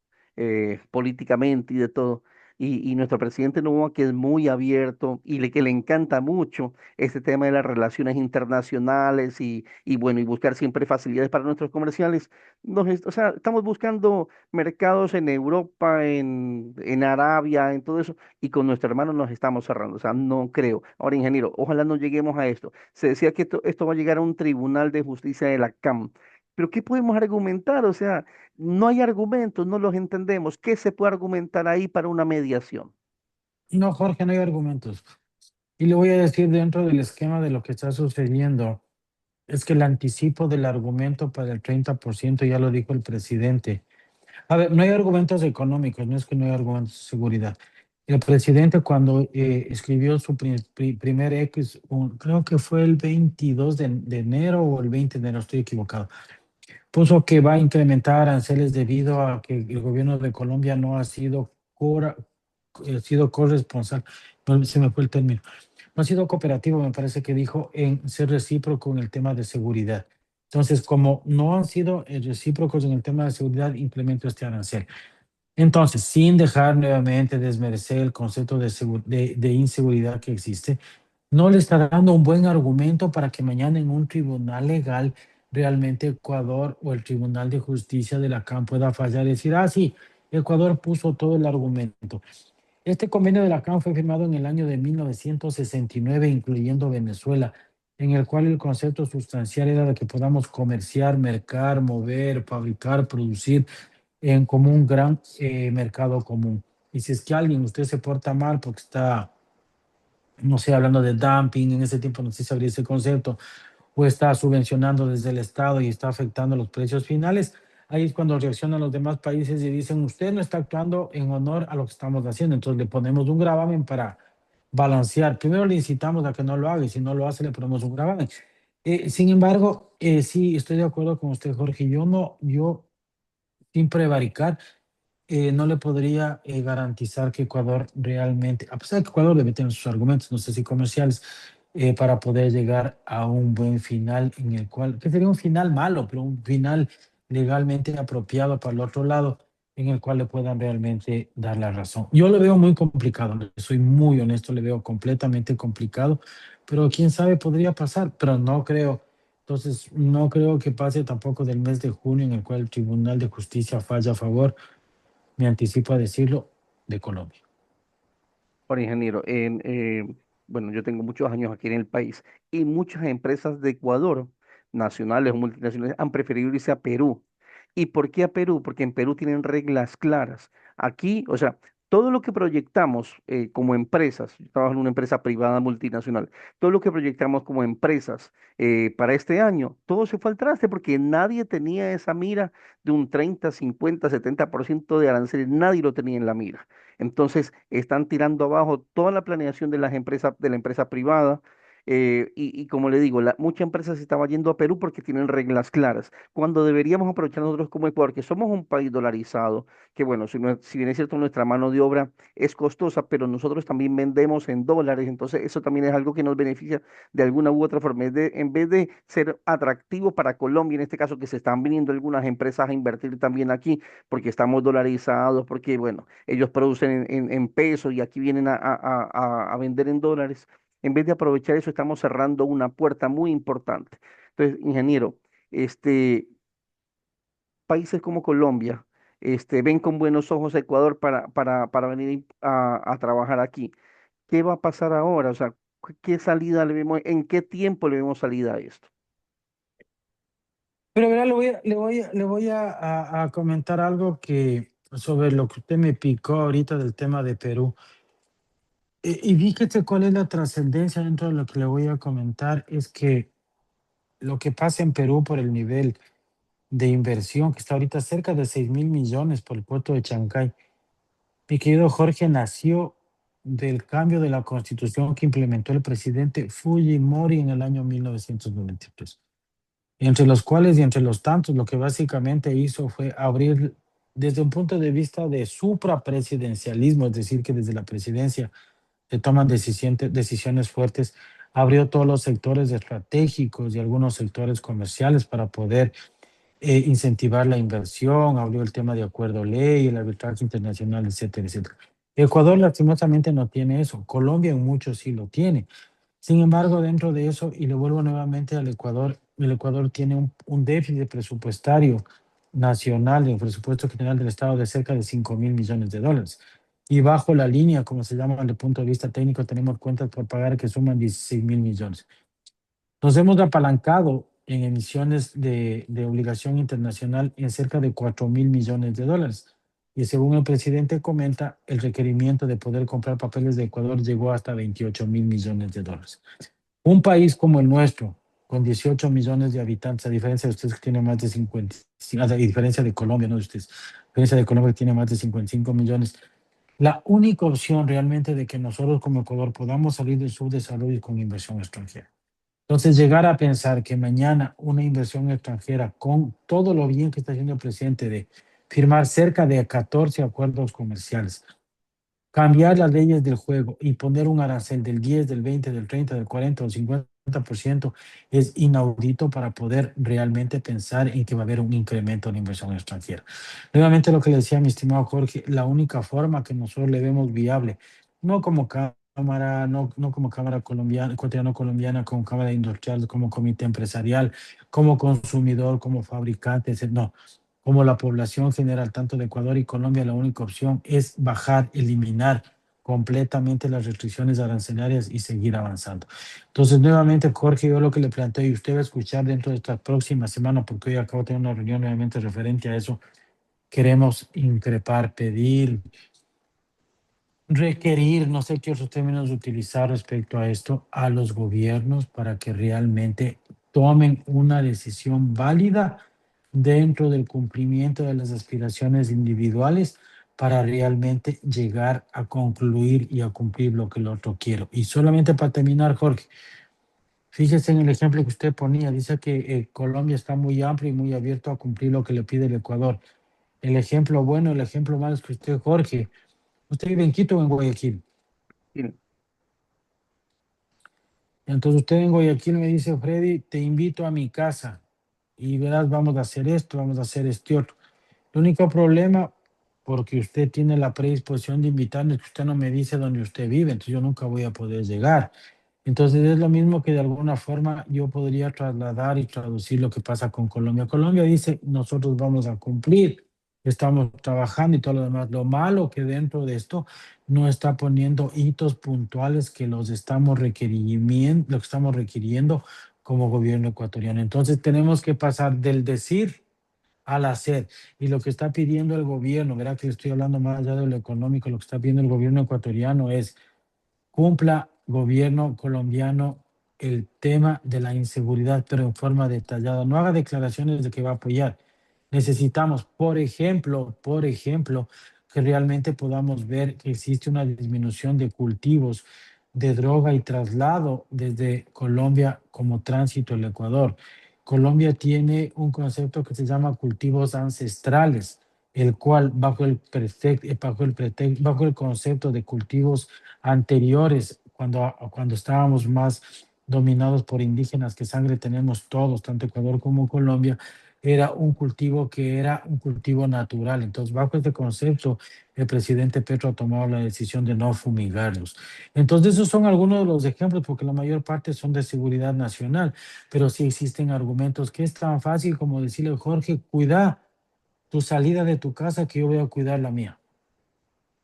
políticamente y de todo, y nuestro presidente Noboa, que es muy abierto que le encanta mucho este tema de las relaciones internacionales y bueno, y buscar siempre facilidades para nuestros comerciales. O sea, estamos buscando mercados en Europa, en Arabia, en todo eso, y con nuestro hermano nos estamos cerrando. O sea, no creo. Ahora, ingeniero, ojalá no lleguemos a esto. Se decía que esto va a llegar a un tribunal de justicia de la CAM. Pero ¿qué podemos argumentar? O sea, no hay argumentos, no los entendemos. ¿Qué se puede argumentar ahí para una mediación? No, Jorge, no hay argumentos. Y le voy a decir dentro del esquema de lo que está sucediendo, es que el anticipo del argumento para el 30% ya lo dijo el presidente. A ver, no hay argumentos económicos, no es que no hay argumentos de seguridad. El presidente cuando escribió su primer X, creo que fue el 22 de enero o el 20 de enero, estoy equivocado, puso que va a incrementar aranceles debido a que el gobierno de Colombia no ha sido, sido corresponsal, no, se me fue el término, no ha sido cooperativo, me parece que dijo, en ser recíproco en el tema de seguridad. Entonces, como no han sido recíprocos en el tema de seguridad, implemento este arancel. Entonces, sin dejar nuevamente desmerecer el concepto de inseguridad que existe, no le está dando un buen argumento para que mañana en un tribunal legal realmente Ecuador o el Tribunal de Justicia de la CAM pueda fallar y decir, ah, sí, Ecuador puso todo el argumento. Este convenio de la CAM fue firmado en el año de 1969, incluyendo Venezuela, en el cual el concepto sustancial era de que podamos comerciar, mercar, mover, fabricar, producir como un gran mercado común. Y si es que alguien, usted se porta mal porque está, no sé, hablando de dumping, en ese tiempo no sé si sabría ese concepto, o está subvencionando desde el Estado y está afectando los precios finales, ahí es cuando reaccionan los demás países y dicen, usted no está actuando en honor a lo que estamos haciendo, entonces le ponemos un gravamen para balancear. Primero le incitamos a que no lo haga y si no lo hace le ponemos un gravamen. Sin embargo, sí, estoy de acuerdo con usted, Jorge. Yo sin prevaricar, no le podría garantizar que Ecuador realmente, a pesar de que Ecuador debe tener sus argumentos, no sé si comerciales, para poder llegar a un buen final en el cual, que sería un final malo, pero un final legalmente apropiado para el otro lado, en el cual le puedan realmente dar la razón. Yo lo veo muy complicado, soy muy honesto, le veo completamente complicado, pero quién sabe, podría pasar, pero no creo. Entonces, no creo que pase tampoco del mes de junio en el cual el Tribunal de Justicia falla a favor, me anticipo a decirlo, de Colombia. Ahora, ingeniero, bueno, yo tengo muchos años aquí en el país y muchas empresas de Ecuador, nacionales o multinacionales, han preferido irse a Perú. ¿Y por qué a Perú? Porque en Perú tienen reglas claras. Aquí, o sea, todo lo que proyectamos como empresas, yo trabajo en una empresa privada multinacional, todo lo que proyectamos como empresas para este año, todo se fue al traste porque nadie tenía esa mira de un 30, 50, 70% de aranceles, nadie lo tenía en la mira. Entonces, están tirando abajo toda la planeación de las empresas, de la empresa privada. Y como le digo, muchas empresas se estaban yendo a Perú porque tienen reglas claras, cuando deberíamos aprovechar nosotros como Ecuador, que somos un país dolarizado, que bueno, si bien es cierto, nuestra mano de obra es costosa, pero nosotros también vendemos en dólares, entonces eso también es algo que nos beneficia de alguna u otra forma. En vez de ser atractivo para Colombia, en este caso, que se están viniendo algunas empresas a invertir también aquí, porque estamos dolarizados, porque bueno, ellos producen en pesos y aquí vienen a vender en dólares. En vez de aprovechar eso, estamos cerrando una puerta muy importante. Entonces, ingeniero, este, países como Colombia, ven con buenos ojos a Ecuador para venir a trabajar aquí. ¿Qué va a pasar ahora? O sea, ¿qué salida le vemos, en qué tiempo le vemos salida a esto? Pero verá, le voy a comentar algo que sobre lo que usted me picó ahorita del tema de Perú. Y fíjese cuál es la trascendencia dentro de lo que le voy a comentar, es que lo que pasa en Perú por el nivel de inversión, que está ahorita cerca de 6.000 millones por el puerto de Chancay. Mi querido Jorge, nació del cambio de la constitución que implementó el presidente Fujimori en el año 1993, entre los cuales y entre los tantos, lo que básicamente hizo fue abrir desde un punto de vista de suprapresidencialismo, es decir, que desde la presidencia se toman decisiones fuertes, abrió todos los sectores estratégicos y algunos sectores comerciales para poder incentivar la inversión, abrió el tema de acuerdo ley, el arbitraje internacional, etcétera, etcétera. Ecuador lastimosamente no tiene eso. Colombia en muchos sí lo tiene. Sin embargo, dentro de eso, y le vuelvo nuevamente al Ecuador, el Ecuador tiene un déficit presupuestario nacional, el presupuesto general del Estado de cerca de 5.000 millones de dólares. Y bajo la línea, como se llama desde el punto de vista técnico, tenemos cuentas por pagar que suman 16.000 millones. Nos hemos apalancado en emisiones de obligación internacional en cerca de 4.000 millones de dólares. Y según el presidente comenta, el requerimiento de poder comprar papeles de Ecuador llegó hasta 28.000 millones de dólares. Un país como el nuestro, con 18 millones de habitantes, a diferencia de ustedes que tienen más de 50, a diferencia de Colombia, no de ustedes, a diferencia de Colombia que tiene más de 55 millones, la única opción realmente de que nosotros como Ecuador podamos salir del subdesarrollo es con inversión extranjera. Entonces, llegar a pensar que mañana una inversión extranjera, con todo lo bien que está haciendo el presidente de firmar cerca de 14 acuerdos comerciales, cambiar las leyes del juego y poner un arancel del 10, del 20, del 30, del 40 o del 50% es inaudito para poder realmente pensar en que va a haber un incremento en la inversión extranjera. Nuevamente lo que le decía mi estimado Jorge, la única forma que nosotros le vemos viable, no como cámara, no como cámara colombiana, ecuatoriano-colombiana, como cámara industrial, como comité empresarial, como consumidor, como fabricante, no, como la población general, tanto de Ecuador y Colombia, la única opción es bajar, eliminar completamente las restricciones arancelarias y seguir avanzando. Entonces, nuevamente, Jorge, yo lo que le planteo y usted va a escuchar dentro de esta próxima semana, porque hoy acabo de tener una reunión nuevamente referente a eso, queremos increpar, pedir, requerir, no sé qué otros términos utilizar respecto a esto, a los gobiernos para que realmente tomen una decisión válida dentro del cumplimiento de las aspiraciones individuales para realmente llegar a concluir y a cumplir lo que el otro quiere. Y solamente para terminar, Jorge, fíjese en el ejemplo que usted ponía, dice que Colombia está muy amplio y muy abierto a cumplir lo que le pide el Ecuador. El ejemplo bueno, el ejemplo malo es que usted, Jorge, usted vive en Quito o en Guayaquil. Sí, Entonces usted en Guayaquil me dice, Freddy, te invito a mi casa y verás, vamos a hacer esto, vamos a hacer este otro. El único problema, porque usted tiene la predisposición de invitarme, es que usted no me dice dónde usted vive, entonces yo nunca voy a poder llegar. Entonces es lo mismo que de alguna forma yo podría trasladar y traducir lo que pasa con Colombia. Colombia dice, nosotros vamos a cumplir, estamos trabajando y todo lo demás. Lo malo que dentro de esto no está poniendo hitos puntuales que los estamos requerimiento, lo que estamos requiriendo como gobierno ecuatoriano. Entonces tenemos que pasar del decir al hacer. Y lo que está pidiendo el gobierno, verá que estoy hablando más allá de lo económico, lo que está pidiendo el gobierno ecuatoriano es cumpla gobierno colombiano el tema de la inseguridad, pero en forma detallada. No haga declaraciones de que va a apoyar. Necesitamos, por ejemplo, que realmente podamos ver que existe una disminución de cultivos de droga y traslado desde Colombia como tránsito al Ecuador. Colombia tiene un concepto que se llama cultivos ancestrales, el cual bajo el concepto de cultivos anteriores, cuando estábamos más dominados por indígenas, que sangre tenemos todos, tanto Ecuador como Colombia, era un cultivo que era un cultivo natural. Entonces, bajo este concepto, el presidente Petro ha tomado la decisión de no fumigarlos. Entonces, esos son algunos de los ejemplos, porque la mayor parte son de seguridad nacional, pero sí existen argumentos que es tan fácil como decirle, Jorge, cuida tu salida de tu casa que yo voy a cuidar la mía.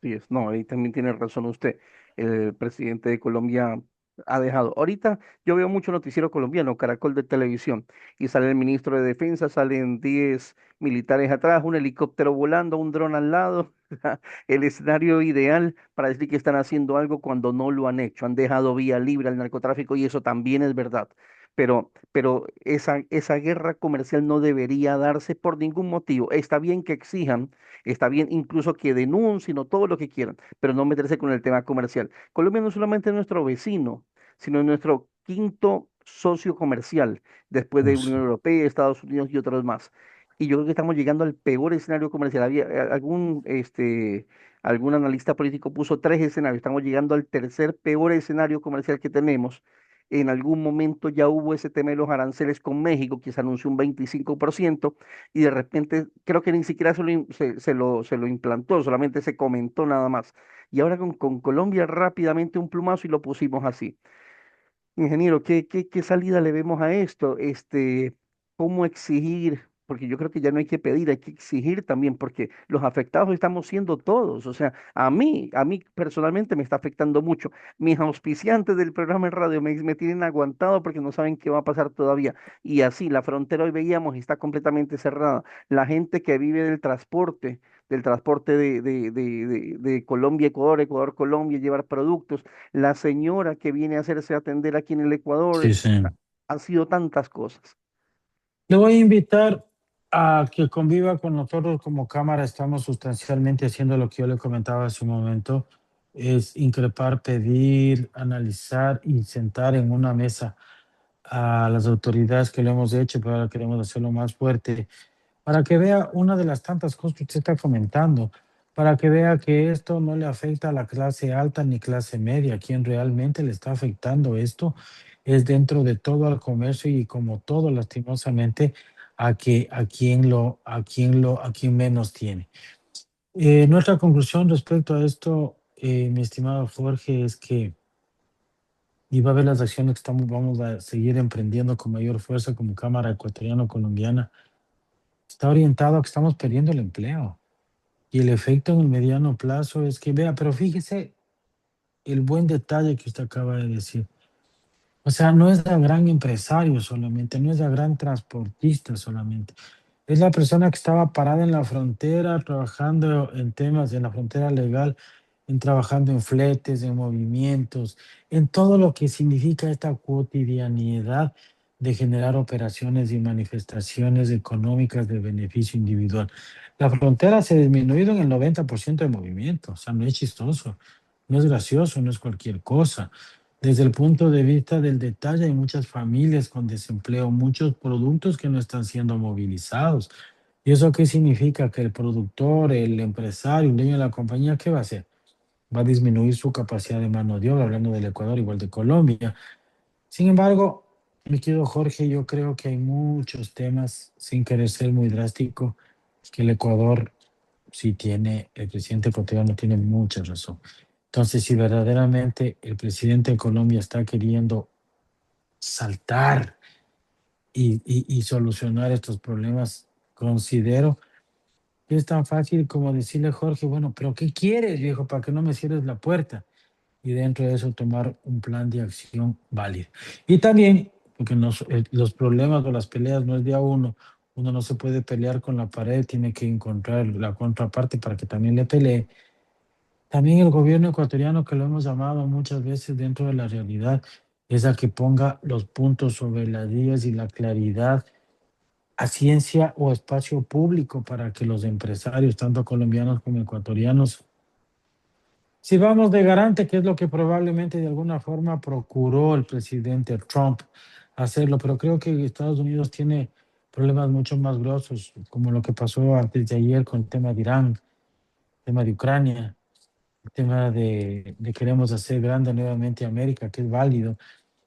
sí es. No, ahí también tiene razón usted. El presidente de Colombia ha dejado. Ahorita yo veo mucho noticiero colombiano, Caracol de televisión, y sale el ministro de Defensa, salen 10 militares atrás, un helicóptero volando, un dron al lado. El escenario ideal para decir que están haciendo algo cuando no lo han hecho. Han dejado vía libre al narcotráfico y eso también es verdad. Pero esa guerra comercial no debería darse por ningún motivo. Está bien que exijan, está bien incluso que denuncien o todo lo que quieran, pero no meterse con el tema comercial. Colombia no solamente es nuestro vecino, sino es nuestro quinto socio comercial, después de Pues, Unión Europea, Estados Unidos y otros más. Y yo creo que estamos llegando al peor escenario comercial. Había algún analista político puso tres escenarios. Estamos llegando al tercer peor escenario comercial que tenemos. En algún momento ya hubo ese tema de los aranceles con México, que se anunció un 25%, y de repente creo que ni siquiera se lo implantó, solamente se comentó nada más. Y ahora con Colombia rápidamente un plumazo y lo pusimos así. Ingeniero, ¿qué salida le vemos a esto? ¿Cómo exigir? Porque yo creo que ya no hay que pedir, hay que exigir también, porque los afectados estamos siendo todos. O sea, a mí personalmente me está afectando mucho. Mis auspiciantes del programa en radio me tienen aguantado porque no saben qué va a pasar todavía. Y así, la frontera hoy veíamos está completamente cerrada. La gente que vive del transporte de Colombia, Ecuador, Ecuador, Colombia, llevar productos, la señora que viene a hacerse atender aquí en el Ecuador, Sí, sí. han sido tantas cosas. Le voy a invitar a que conviva con nosotros como Cámara. Estamos sustancialmente haciendo lo que yo le comentaba hace un momento, es increpar, pedir, analizar y sentar en una mesa a las autoridades que lo hemos hecho, pero ahora queremos hacerlo más fuerte, para que vea una de las tantas cosas que usted está comentando, para que vea que esto no le afecta a la clase alta ni clase media. Quien realmente le está afectando esto es dentro de todo el comercio y como todo, lastimosamente, a quien menos tiene. Nuestra conclusión respecto a esto, mi estimado Jorge, es que y va a ver las acciones que vamos a seguir emprendiendo con mayor fuerza como Cámara Ecuatoriano-Colombiana. Está orientado a que estamos perdiendo el empleo. Y el efecto en el mediano plazo es que, vea, pero fíjese el buen detalle que usted acaba de decir. O sea, no es el gran empresario solamente, no es el gran transportista solamente. Es la persona que estaba parada en la frontera, trabajando en temas en la frontera legal, trabajando en fletes, en movimientos, en todo lo que significa esta cotidianidad de generar operaciones y manifestaciones económicas de beneficio individual. La frontera se ha disminuido en el 90% de movimiento, o sea, no es chistoso, no es gracioso, no es cualquier cosa. Desde el punto de vista del detalle, hay muchas familias con desempleo, muchos productos que no están siendo movilizados. ¿Y eso qué significa? Que el productor, el empresario, el dueño de la compañía, ¿qué va a hacer? Va a disminuir su capacidad de mano de obra, hablando del Ecuador, igual de Colombia. Sin embargo, mi querido Jorge, yo creo que hay muchos temas, sin querer ser muy drástico, que el Ecuador sí tiene, el presidente ecuatoriano tiene mucha razón. Entonces, si verdaderamente el presidente de Colombia está queriendo saltar y solucionar estos problemas, considero que es tan fácil como decirle, Jorge, bueno, pero ¿qué quieres, viejo, para que no me cierres la puerta? Y dentro de eso tomar un plan de acción válido. Y también, porque los problemas o las peleas no es de a uno no se puede pelear con la pared, tiene que encontrar la contraparte para que también le pelee. También el gobierno ecuatoriano, que lo hemos llamado muchas veces dentro de la realidad, es a que ponga los puntos sobre las vías y la claridad a ciencia o espacio público para que los empresarios, tanto colombianos como ecuatorianos, si vamos de garante, que es lo que probablemente de alguna forma procuró el presidente Trump hacerlo, pero creo que Estados Unidos tiene problemas mucho más grosos, como lo que pasó antes de ayer con el tema de Irán, el tema de Ucrania, el tema de queremos hacer grande nuevamente América, que es válido,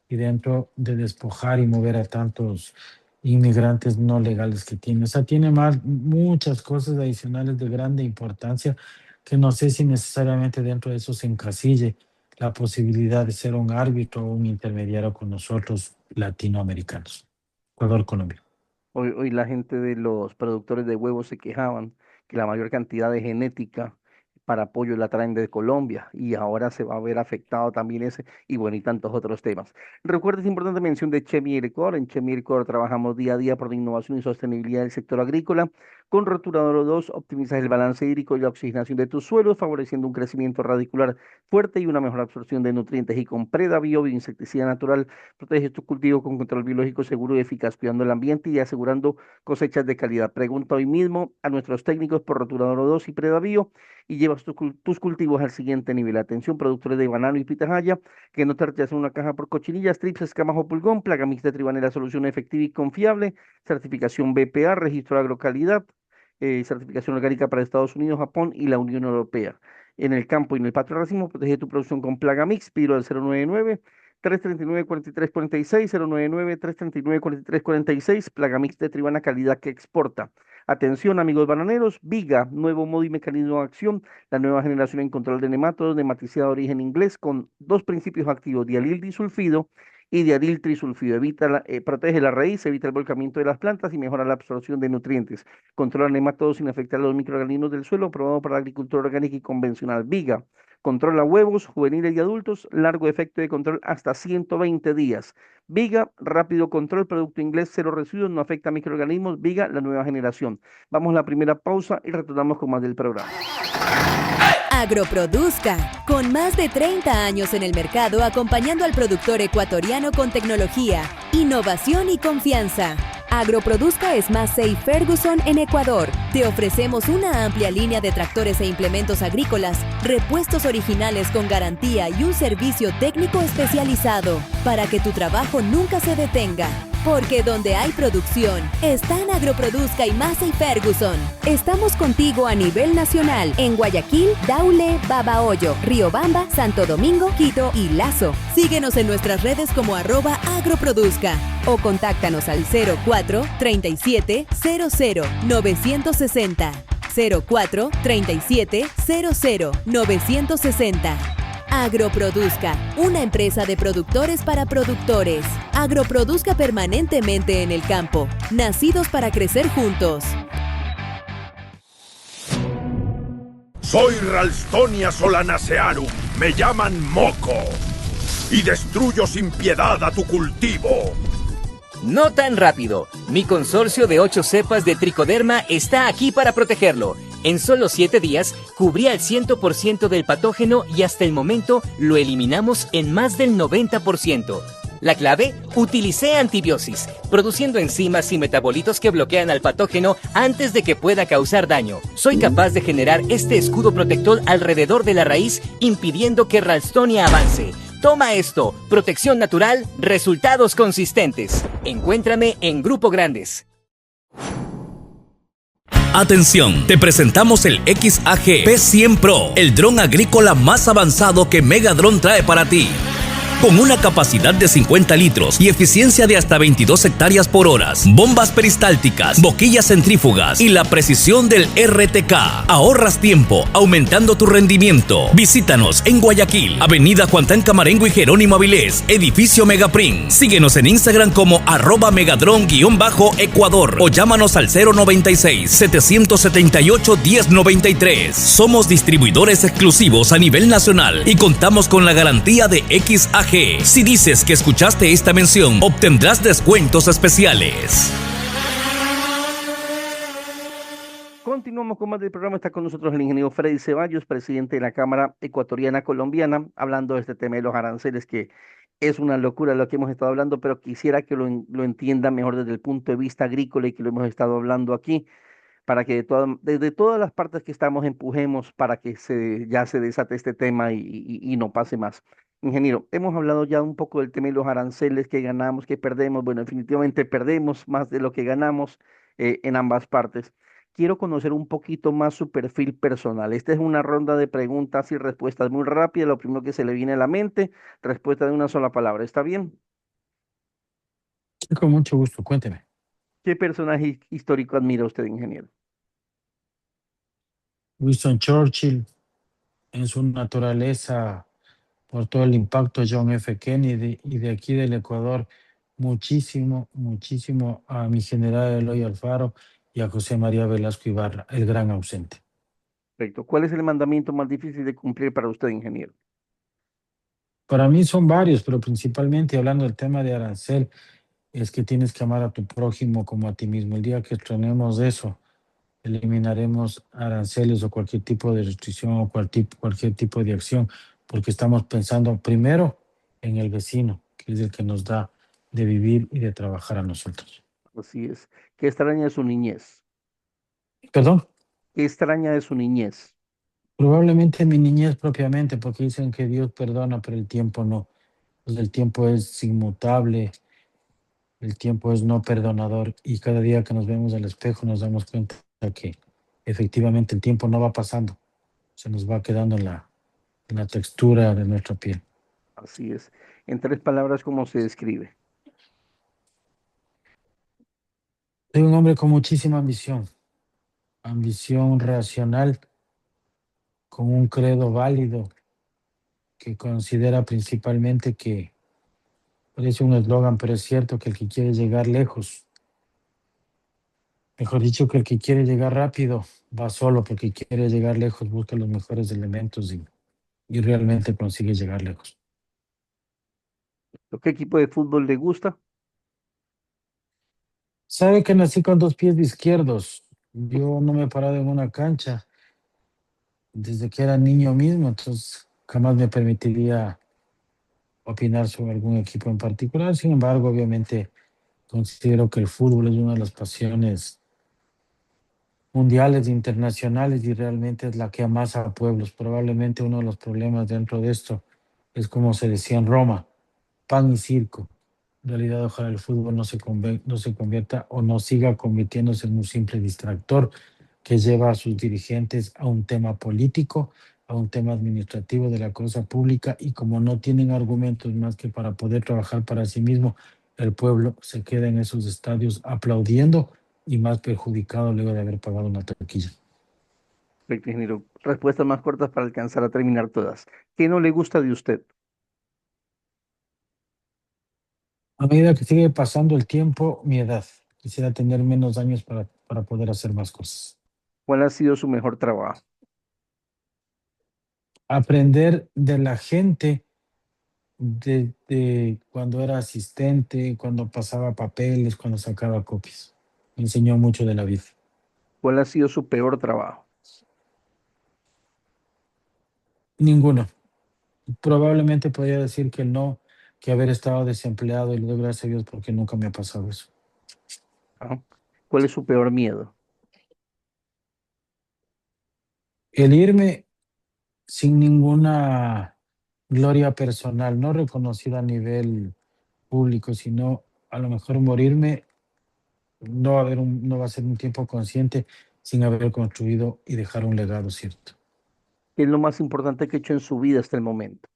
y dentro de despojar y mover a tantos inmigrantes no legales que tiene. O sea, tiene muchas cosas adicionales de grande importancia que no sé si necesariamente dentro de eso se encasille la posibilidad de ser un árbitro o un intermediario con nosotros latinoamericanos. Ecuador, Colombia. Hoy la gente de los productores de huevos se quejaban que la mayor cantidad de genética para pollo la traen de Colombia y ahora se va a ver afectado también ese y bueno, y tantos otros temas. Recuerda, es importante mención de Chemi Elecor. En Chemi Elecor trabajamos día a día por la innovación y sostenibilidad del sector agrícola. Con Roturador 2 optimizas el balance hídrico y la oxigenación de tus suelos, favoreciendo un crecimiento radicular fuerte y una mejor absorción de nutrientes. Y con Predavio, bioinsecticida natural, protege tu cultivo con control biológico seguro y eficaz, cuidando el ambiente y asegurando cosechas de calidad. Pregunta hoy mismo a nuestros técnicos por Roturador 2 y Predavio y llevas tus cultivos al siguiente nivel. Atención, productores de banano y pitahaya, que no te rechacen una caja por cochinillas, trips, escamas o pulgón, plaga mixta tribanera, solución efectiva y confiable, certificación BPA, registro de agrocalidad, certificación orgánica para Estados Unidos, Japón y la Unión Europea. En el campo y en el patio de racimo, protege tu producción con Plaga Mix, Piro al 099 339-4346, 099-339-4346, Plagamix de Tribana, calidad que exporta. Atención, amigos bananeros, Viga, nuevo modo y mecanismo de acción, la nueva generación en control de nematodos, nematicida de origen inglés, con dos principios activos, dialil disulfido y dialil trisulfido. Protege la raíz, evita el volcamiento de las plantas y mejora la absorción de nutrientes. Controla nematodos sin afectar a los microorganismos del suelo, aprobado para la agricultura orgánica y convencional. Viga, controla huevos, juveniles y adultos, largo efecto de control hasta 120 días. Viga, rápido control, producto inglés, cero residuos, no afecta a microorganismos. Viga, la nueva generación. Vamos a la primera pausa y retornamos con más del programa. Agroproduzca, con más de 30 años en el mercado acompañando al productor ecuatoriano con tecnología, innovación y confianza. Agroproduzca es Massey Ferguson en Ecuador. Te ofrecemos una amplia línea de tractores e implementos agrícolas, repuestos originales con garantía y un servicio técnico especializado para que tu trabajo nunca se detenga. Porque donde hay producción, están Agroproduzca y Massey Ferguson. Estamos contigo a nivel nacional en Guayaquil, Daule, Babahoyo, Riobamba, Santo Domingo, Quito y Lazo. Síguenos en nuestras redes como @agroproduzca o contáctanos al 04 37 00 960. 04 37 00 960. Agroproduzca, una empresa de productores para productores. Agroproduzca permanentemente en el campo, nacidos para crecer juntos. Soy Ralstonia solanacearum, me llaman Moco, y destruyo sin piedad a tu cultivo. No tan rápido. Mi consorcio de 8 cepas de tricoderma está aquí para protegerlo. En solo 7 días, cubría el 100% del patógeno y hasta el momento lo eliminamos en más del 90%. La clave, utilicé antibiosis, produciendo enzimas y metabolitos que bloquean al patógeno antes de que pueda causar daño. Soy capaz de generar este escudo protector alrededor de la raíz, impidiendo que Ralstonia avance. Toma esto, protección natural, resultados consistentes. Encuéntrame en Grupo Grandes. Atención, te presentamos el XAG P100 Pro, el dron agrícola más avanzado que Megadron trae para ti. Con una capacidad de 50 litros y eficiencia de hasta 22 hectáreas por hora, bombas peristálticas, boquillas centrífugas y la precisión del RTK. Ahorras tiempo, aumentando tu rendimiento. Visítanos en Guayaquil, Avenida Juan Tanca Marengo y Jerónimo Avilés, edificio Megaprint. Síguenos en Instagram como @megadron_Ecuador o llámanos al 096-778-1093. Somos distribuidores exclusivos a nivel nacional y contamos con la garantía de XAG. Si dices que escuchaste esta mención, obtendrás descuentos especiales. Continuamos con más del programa. Está con nosotros el ingeniero Freddy Ceballos, presidente de la Cámara Ecuatoriana Colombiana, hablando de este tema de los aranceles, que es una locura lo que hemos estado hablando, pero quisiera que lo entienda mejor desde el punto de vista agrícola y que lo hemos estado hablando aquí, para que desde todas las partes que estamos empujemos para que ya se desate este tema y no pase más. Ingeniero, hemos hablado ya un poco del tema de los aranceles, que ganamos, que perdemos. Bueno, definitivamente perdemos más de lo que ganamos en ambas partes. Quiero conocer un poquito más su perfil personal. Esta es una ronda de preguntas y respuestas muy rápidas. Lo primero que se le viene a la mente, respuesta de una sola palabra. ¿Está bien? Sí, con mucho gusto, cuénteme. ¿Qué personaje histórico admira usted, ingeniero? Winston Churchill, en su naturaleza, por todo el impacto, John F. Kennedy, y de aquí del Ecuador, muchísimo a mi general Eloy Alfaro y a José María Velasco Ibarra, el gran ausente. Perfecto. ¿Cuál es el mandamiento más difícil de cumplir para usted, ingeniero? Para mí son varios, pero principalmente hablando del tema de arancel, es que tienes que amar a tu prójimo como a ti mismo. El día que estrenemos eso, eliminaremos aranceles o cualquier tipo de restricción o cualquier tipo de acción, porque estamos pensando primero en el vecino, que es el que nos da de vivir y de trabajar a nosotros. Así es. ¿Qué extraña de su niñez? ¿Perdón? ¿Qué extraña de su niñez? Probablemente mi niñez propiamente, porque dicen que Dios perdona, pero el tiempo no. Pues el tiempo es inmutable, el tiempo es no perdonador, y cada día que nos vemos al espejo nos damos cuenta que efectivamente el tiempo no va pasando, se nos va quedando en la textura de nuestra piel. Así es. En 3 palabras, ¿cómo se describe? Soy un hombre con muchísima ambición, ambición racional, con un credo válido que considera principalmente que parece un eslogan, pero es cierto que el que quiere llegar lejos, mejor dicho, que el que quiere llegar rápido va solo, porque quiere llegar lejos, busca los mejores elementos y realmente consigue llegar lejos. ¿Qué equipo de fútbol le gusta? Sabe que nací con 2 pies izquierdos. Yo no me he parado en una cancha desde que era niño mismo, entonces jamás me permitiría opinar sobre algún equipo en particular. Sin embargo, obviamente considero que el fútbol es una de las pasiones mundiales e internacionales y realmente es la que amasa a pueblos. Probablemente uno de los problemas dentro de esto es como se decía en Roma, pan y circo. En realidad, ojalá el fútbol no se convierta o no siga convirtiéndose en un simple distractor que lleva a sus dirigentes a un tema político, a un tema administrativo de la cosa pública y como no tienen argumentos más que para poder trabajar para sí mismo, el pueblo se queda en esos estadios aplaudiendo y más perjudicado luego de haber pagado una taquilla. Perfecto, ingeniero. Respuestas más cortas para alcanzar a terminar todas. ¿Qué no le gusta de usted? A medida que sigue pasando el tiempo, mi edad. Quisiera tener menos años para poder hacer más cosas. ¿Cuál ha sido su mejor trabajo? Aprender de la gente de cuando era asistente, cuando pasaba papeles, cuando sacaba copias. Me enseñó mucho de la vida. ¿Cuál ha sido su peor trabajo? Ninguno. Probablemente podría decir que no, que haber estado desempleado y le doy gracias a Dios porque nunca me ha pasado eso. ¿Ah? ¿Cuál es su peor miedo? El irme sin ninguna gloria personal, no reconocida a nivel público, sino a lo mejor morirme no va a ser un tiempo consciente sin haber construido y dejar un legado, ¿cierto? ¿Qué es lo más importante que ha hecho en su vida hasta el momento?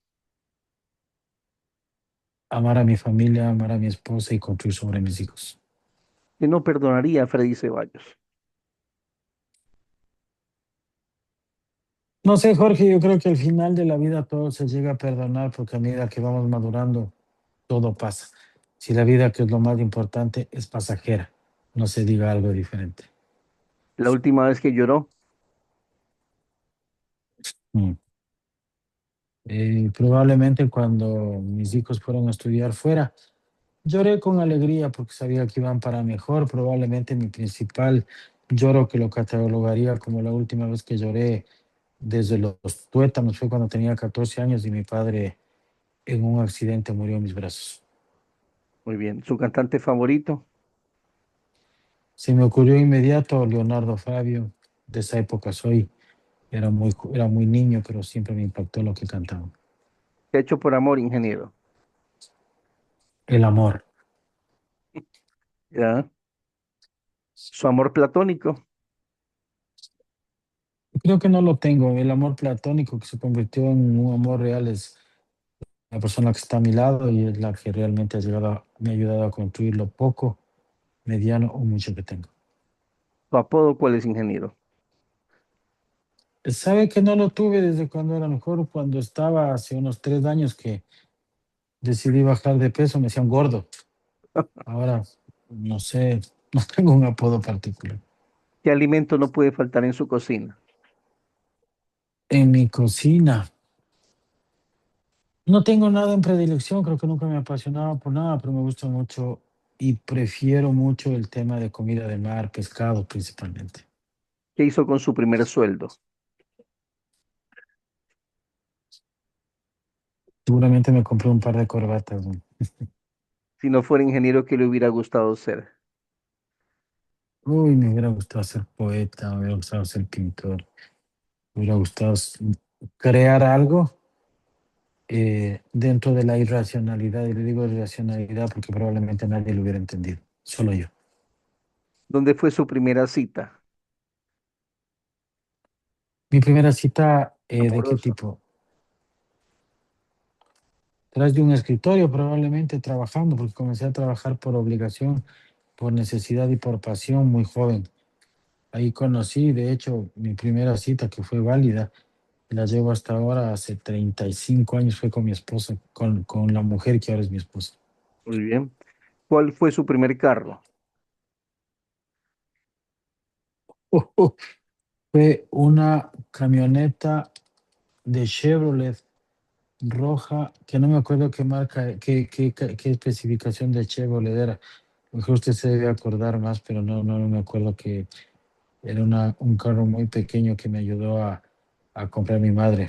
Amar a mi familia, amar a mi esposa y construir sobre mis hijos. ¿Qué no perdonaría a Freddy Ceballos? No sé, Jorge, yo creo que al final de la vida todo se llega a perdonar porque a medida que vamos madurando, todo pasa. Si la vida, que es lo más importante, es pasajera, no se diga algo diferente. La última vez que lloró, Mm. Probablemente cuando mis hijos fueron a estudiar fuera, lloré con alegría porque sabía que iban para mejor. Probablemente mi principal lloro, que lo catalogaría como la última vez que lloré desde los tuétanos, fue cuando tenía 14 años y mi padre en un accidente murió en mis brazos. muy bien. ¿Su cantante favorito? Se me ocurrió inmediato Leonardo Fabio, de esa época soy, era muy niño, pero siempre me impactó lo que cantaba. ¿Qué ha hecho por amor, ingeniero? El amor. ¿Ya? ¿Su amor platónico? Creo que no lo tengo. El amor platónico que se convirtió en un amor real es la persona que está a mi lado y es la que realmente me ha ayudado a construir lo poco, mediano o mucho que tengo. ¿Su apodo cuál es, ingeniero? Sabe que no lo tuve desde cuando era mejor, cuando estaba hace unos 3 años que decidí bajar de peso, me decían gordo. Ahora, no sé, no tengo un apodo particular. ¿Qué alimento no puede faltar en su cocina? En mi cocina, no tengo nada en predilección, creo que nunca me apasionaba por nada, pero me gusta mucho y prefiero mucho el tema de comida de mar, pescado principalmente. ¿Qué hizo con su primer sueldo? Seguramente me compré un par de corbatas, ¿no? Si no fuera ingeniero, ¿qué le hubiera gustado ser? Uy, me hubiera gustado ser poeta, me hubiera gustado ser pintor, me hubiera gustado crear algo dentro de la irracionalidad, y le digo irracionalidad porque probablemente nadie lo hubiera entendido, solo yo. ¿Dónde fue su primera cita? Mi primera cita, ¿de qué Amorosa. tipo? tras de un escritorio, probablemente trabajando, porque comencé a trabajar por obligación, por necesidad y por pasión muy joven. Ahí conocí, de hecho, mi primera cita que fue válida, la llevo hasta ahora, hace 35 años fue con mi esposa, con la mujer que ahora es mi esposa. Muy bien. ¿Cuál fue su primer carro? Fue una camioneta de Chevrolet roja, que no me acuerdo qué marca, qué especificación de Chevrolet era. Mejor usted se debe acordar más, pero no me acuerdo que era un carro muy pequeño que me ayudó a comprar mi madre.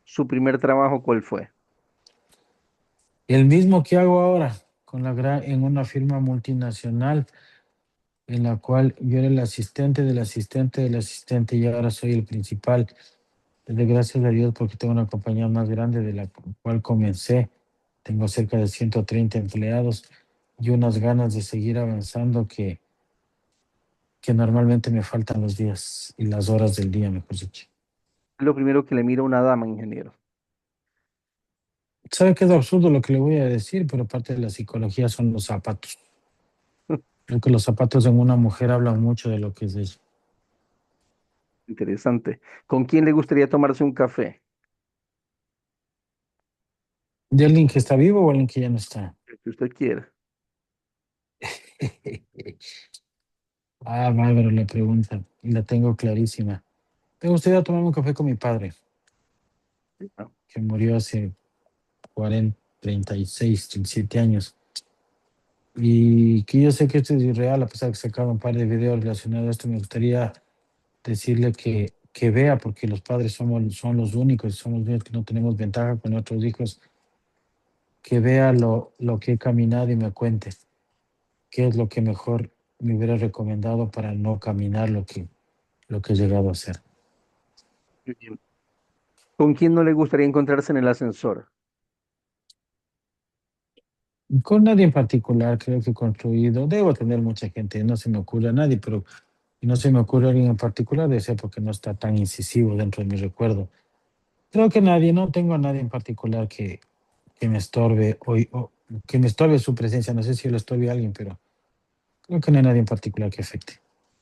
¿Su primer trabajo cuál fue? El mismo que hago ahora, en una firma multinacional en la cual yo era el asistente del asistente del asistente y ahora soy el principal. De gracias a Dios porque tengo una compañía más grande de la cual comencé. Tengo cerca de 130 empleados y unas ganas de seguir avanzando que normalmente me faltan los días y las horas del día, mejor dicho. Lo primero que le mira una dama, ingeniero. Sabe que es absurdo lo que le voy a decir, pero parte de la psicología son los zapatos. Creo que los zapatos en una mujer hablan mucho de lo que es ella. Interesante. ¿Con quién le gustaría tomarse un café? ¿De alguien que está vivo o alguien que ya no está? El que usted quiera. Ah, bárbaro la pregunta, y la tengo clarísima. Me gustaría tomarme un café con mi padre, Ah, que murió hace 40, 36, 37 años. Y que yo sé que esto es irreal, a pesar de que sacaba un par de videos relacionados a esto, me gustaría decirle que vea, porque los padres son los únicos, somos los únicos que no tenemos ventaja con nuestros hijos, que vea lo que he caminado y me cuente qué es lo que mejor me hubiera recomendado para no caminar lo que he llegado a hacer. muy bien. ¿Con quién no le gustaría encontrarse en el ascensor? Con nadie en particular, creo que he construido, debo tener mucha gente, no se me ocurre a nadie, pero no se me ocurre a alguien en particular, debe ser porque no está tan incisivo dentro de mi recuerdo. Creo que nadie, no tengo a nadie en particular que me estorbe hoy, o que me estorbe su presencia, no sé si yo le estorbe a alguien, pero creo que no hay nadie en particular que afecte.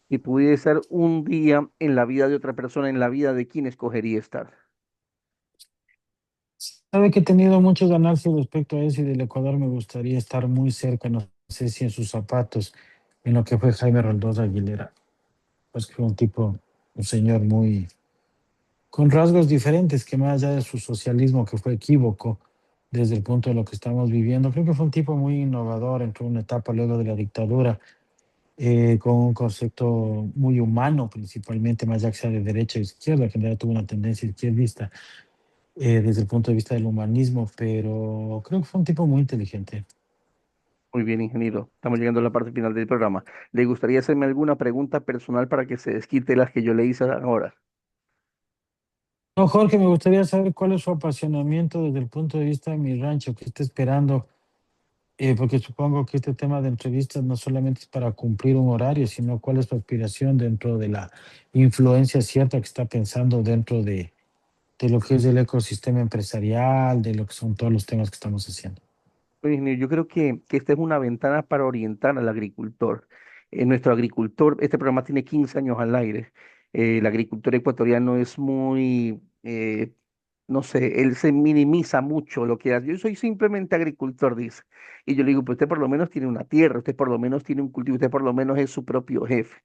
Si pudiera ser un día en la vida de otra persona, en la vida de quién escogería estar. Sabe que he tenido muchos análisis respecto a eso y del Ecuador me gustaría estar muy cerca, no sé si en sus zapatos, en lo que fue Jaime Roldós Aguilera, pues que fue un tipo, un señor muy con rasgos diferentes que más allá de su socialismo que fue equívoco desde el punto de lo que estamos viviendo. Creo que fue un tipo muy innovador, entró en una etapa luego de la dictadura con un concepto muy humano principalmente, más allá que sea de derecha o izquierda, en general tuvo una tendencia izquierdista desde el punto de vista del humanismo, pero creo que fue un tipo muy inteligente. Muy bien, ingeniero. Estamos llegando a la parte final del programa. ¿Le gustaría hacerme alguna pregunta personal para que se desquite las que yo le hice ahora? No, Jorge, me gustaría saber cuál es su apasionamiento desde el punto de vista de mi rancho, que está esperando. Porque supongo que este tema de entrevistas no solamente es para cumplir un horario, sino cuál es tu aspiración dentro de la influencia cierta que está pensando dentro de lo que es el ecosistema empresarial, de lo que son todos los temas que estamos haciendo. Oye, ingeniero, yo creo que esta es una ventana para orientar al agricultor. Nuestro agricultor, este programa tiene 15 años al aire. El agricultor ecuatoriano es muy, no sé, él se minimiza mucho lo que hace. Yo soy simplemente agricultor, dice. Y yo le digo, pues usted por lo menos tiene una tierra, usted por lo menos tiene un cultivo, usted por lo menos es su propio jefe.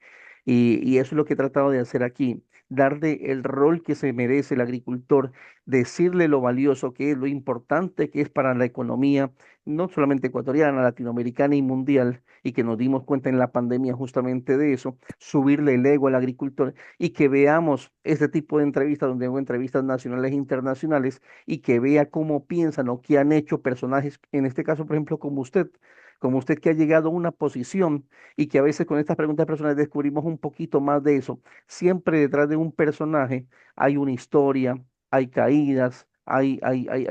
Y eso es lo que he tratado de hacer aquí, darle el rol que se merece el agricultor, decirle lo valioso que es, lo importante que es para la economía no solamente ecuatoriana, latinoamericana y mundial, y que nos dimos cuenta en la pandemia justamente de eso, subirle el ego al agricultor y que veamos este tipo de entrevistas, donde hago entrevistas nacionales e internacionales, y que vea cómo piensan o qué han hecho personajes, en este caso, por ejemplo, como usted que ha llegado a una posición y que a veces con estas preguntas personales descubrimos un poquito más de eso. Siempre detrás de un personaje hay una historia, hay caídas, hay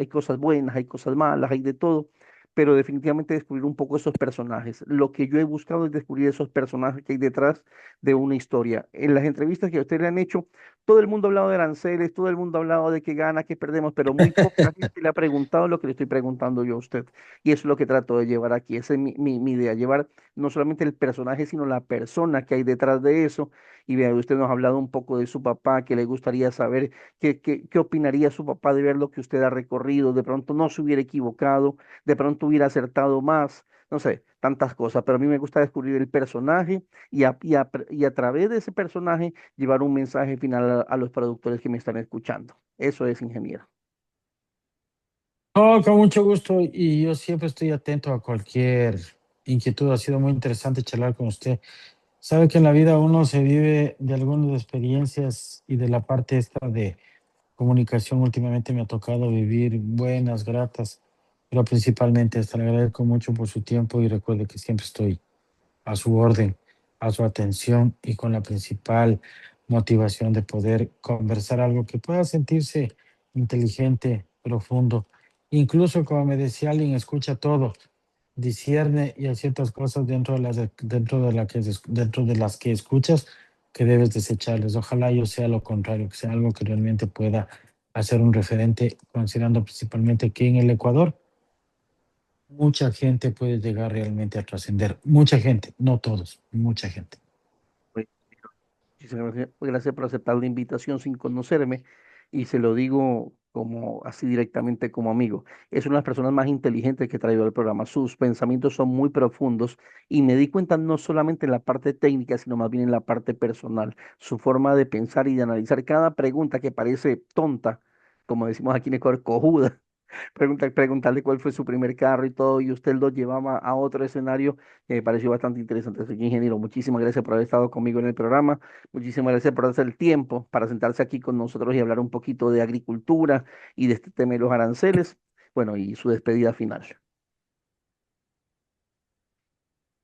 cosas buenas, hay cosas malas, hay de todo, pero definitivamente descubrir un poco esos personajes. Lo que yo he buscado es descubrir esos personajes que hay detrás de una historia. En las entrevistas que a ustedes le han hecho, todo el mundo ha hablado de aranceles, todo el mundo ha hablado de qué gana, qué perdemos, pero muy poca gente le ha preguntado lo que le estoy preguntando yo a usted. Y eso es lo que trato de llevar aquí. Esa es mi idea, llevar no solamente el personaje, sino la persona que hay detrás de eso. Y vea, usted nos ha hablado un poco de su papá, que le gustaría saber qué opinaría su papá de ver lo que usted ha recorrido. De pronto no se hubiera equivocado, de pronto hubiera acertado más, no sé, tantas cosas. Pero a mí me gusta descubrir el personaje y a través de ese personaje llevar un mensaje final a los productores que me están escuchando. Eso es, ingeniero. No, con mucho gusto y yo siempre estoy atento a cualquier inquietud. Ha sido muy interesante charlar con usted. Sabe que en la vida uno se vive de algunas experiencias y de la parte esta de comunicación últimamente me ha tocado vivir buenas, gratas, pero principalmente esta. Le agradezco mucho por su tiempo y recuerde que siempre estoy a su orden, a su atención y con la principal motivación de poder conversar algo que pueda sentirse inteligente, profundo. Incluso, como me decía alguien, escucha todo, discierne y hay ciertas cosas dentro de las que escuchas que debes desecharles. Ojalá yo sea lo contrario, que sea algo que realmente pueda hacer un referente, considerando principalmente que en el Ecuador mucha gente puede llegar realmente a trascender. Mucha gente, no todos, mucha gente. Muchísimas gracias por aceptar la invitación sin conocerme y se lo digo como así directamente como amigo. Es una de las personas más inteligentes que he traído al programa. Sus pensamientos son muy profundos y me di cuenta no solamente en la parte técnica, sino más bien en la parte personal. Su forma de pensar y de analizar cada pregunta que parece tonta, como decimos aquí en Ecuador, cojuda. Preguntarle cuál fue su primer carro y todo, y usted lo llevaba a otro escenario que me pareció bastante interesante. Señor ingeniero, muchísimas gracias por haber estado conmigo en el programa, muchísimas gracias por hacer el tiempo para sentarse aquí con nosotros y hablar un poquito de agricultura y de este tema de los aranceles, bueno, y su despedida final.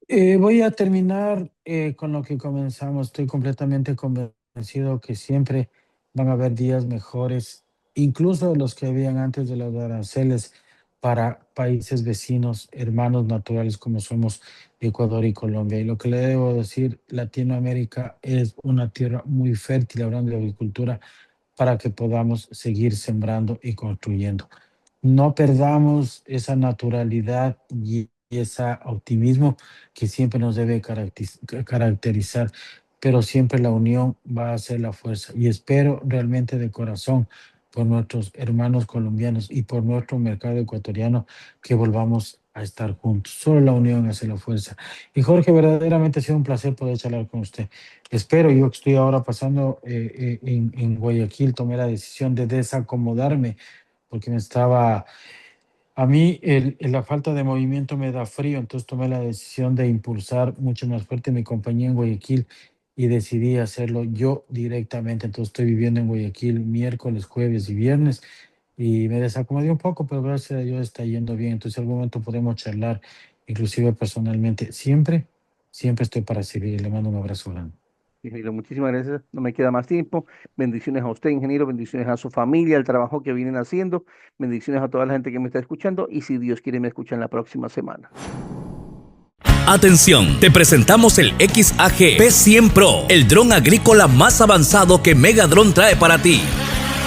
Voy a terminar con lo que comenzamos. Estoy completamente convencido que siempre van a haber días mejores, incluso los que habían antes de los aranceles, para países vecinos, hermanos naturales como somos Ecuador y Colombia. Y lo que le debo decir, Latinoamérica es una tierra muy fértil hablando de agricultura para que podamos seguir sembrando y construyendo. No perdamos esa naturalidad y ese optimismo que siempre nos debe caracterizar, pero siempre la unión va a ser la fuerza. Y espero realmente de corazón por nuestros hermanos colombianos y por nuestro mercado ecuatoriano que volvamos a estar juntos. Solo la unión hace la fuerza. Y Jorge, verdaderamente ha sido un placer poder charlar con usted. Espero, yo que estoy ahora pasando en Guayaquil, tomé la decisión de desacomodarme porque a mí la falta de movimiento me da frío, entonces tomé la decisión de impulsar mucho más fuerte mi compañía en Guayaquil y decidí hacerlo yo directamente. Entonces estoy viviendo en Guayaquil miércoles, jueves y viernes y me desacomodé un poco, pero gracias a Dios está yendo bien. Entonces en algún momento podemos charlar, inclusive personalmente. Siempre estoy para servir. Le mando un abrazo grande. Ingeniero, muchísimas gracias. No me queda más tiempo. Bendiciones a usted, ingeniero. Bendiciones a su familia, al trabajo que vienen haciendo. Bendiciones a toda la gente que me está escuchando. Y si Dios quiere, me escuchan la próxima semana. Atención, te presentamos el XAG P100 Pro, el dron agrícola más avanzado que Megadron trae para ti.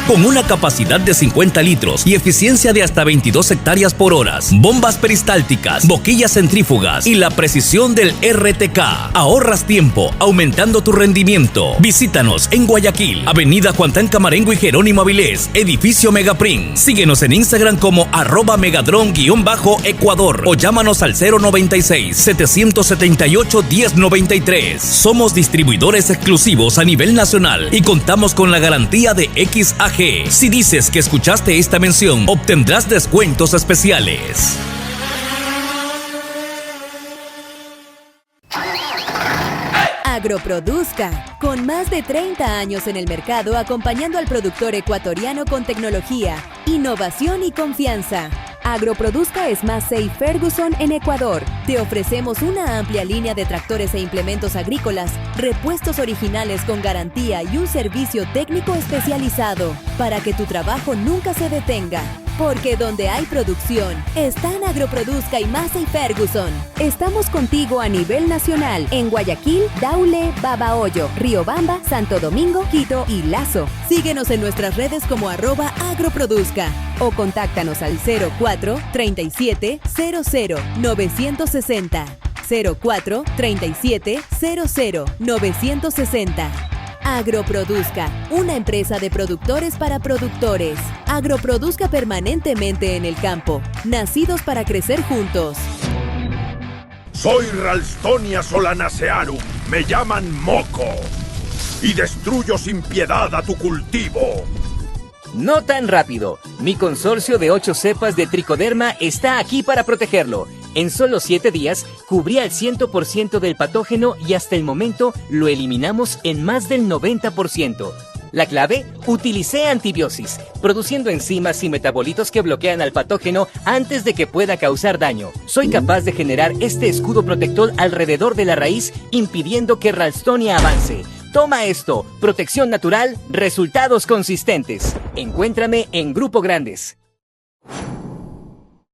Con una capacidad de 50 litros y eficiencia de hasta 22 hectáreas por hora, bombas peristálticas, boquillas centrífugas y la precisión del RTK. Ahorras tiempo, aumentando tu rendimiento. Visítanos en Guayaquil, Avenida Juan Tan Camarengo y Jerónimo Avilés, Edificio Megaprint. Síguenos en Instagram como @megadron_Ecuador o llámanos al 096-778-1093. Somos distribuidores exclusivos a nivel nacional y contamos con la garantía de XAG. Si dices que escuchaste esta mención, obtendrás descuentos especiales. Agroproduzca, con más de 30 años en el mercado acompañando al productor ecuatoriano con tecnología, innovación y confianza. Agroproduzca es Massey Ferguson en Ecuador. Te ofrecemos una amplia línea de tractores e implementos agrícolas, repuestos originales con garantía y un servicio técnico especializado para que tu trabajo nunca se detenga. Porque donde hay producción, están Agroproduzca y Massey Ferguson. Estamos contigo a nivel nacional en Guayaquil, Daule, Babahoyo, Riobamba, Santo Domingo, Quito y Lazo. Síguenos en nuestras redes como @agroproduzca o contáctanos al 04 37 00 960. 04 37 00 960. Agroproduzca, una empresa de productores para productores. Agroproduzca permanentemente en el campo, nacidos para crecer juntos. Soy Ralstonia solanacearum, me llaman Moco, y destruyo sin piedad a tu cultivo. No tan rápido. Mi consorcio de 8 cepas de tricoderma está aquí para protegerlo. En solo 7 días, cubría el 100% del patógeno y hasta el momento lo eliminamos en más del 90%. La clave, utilicé antibiosis, produciendo enzimas y metabolitos que bloquean al patógeno antes de que pueda causar daño. Soy capaz de generar este escudo protector alrededor de la raíz, impidiendo que Ralstonia avance. Toma esto, protección natural, resultados consistentes. Encuéntrame en Grupo Grandes.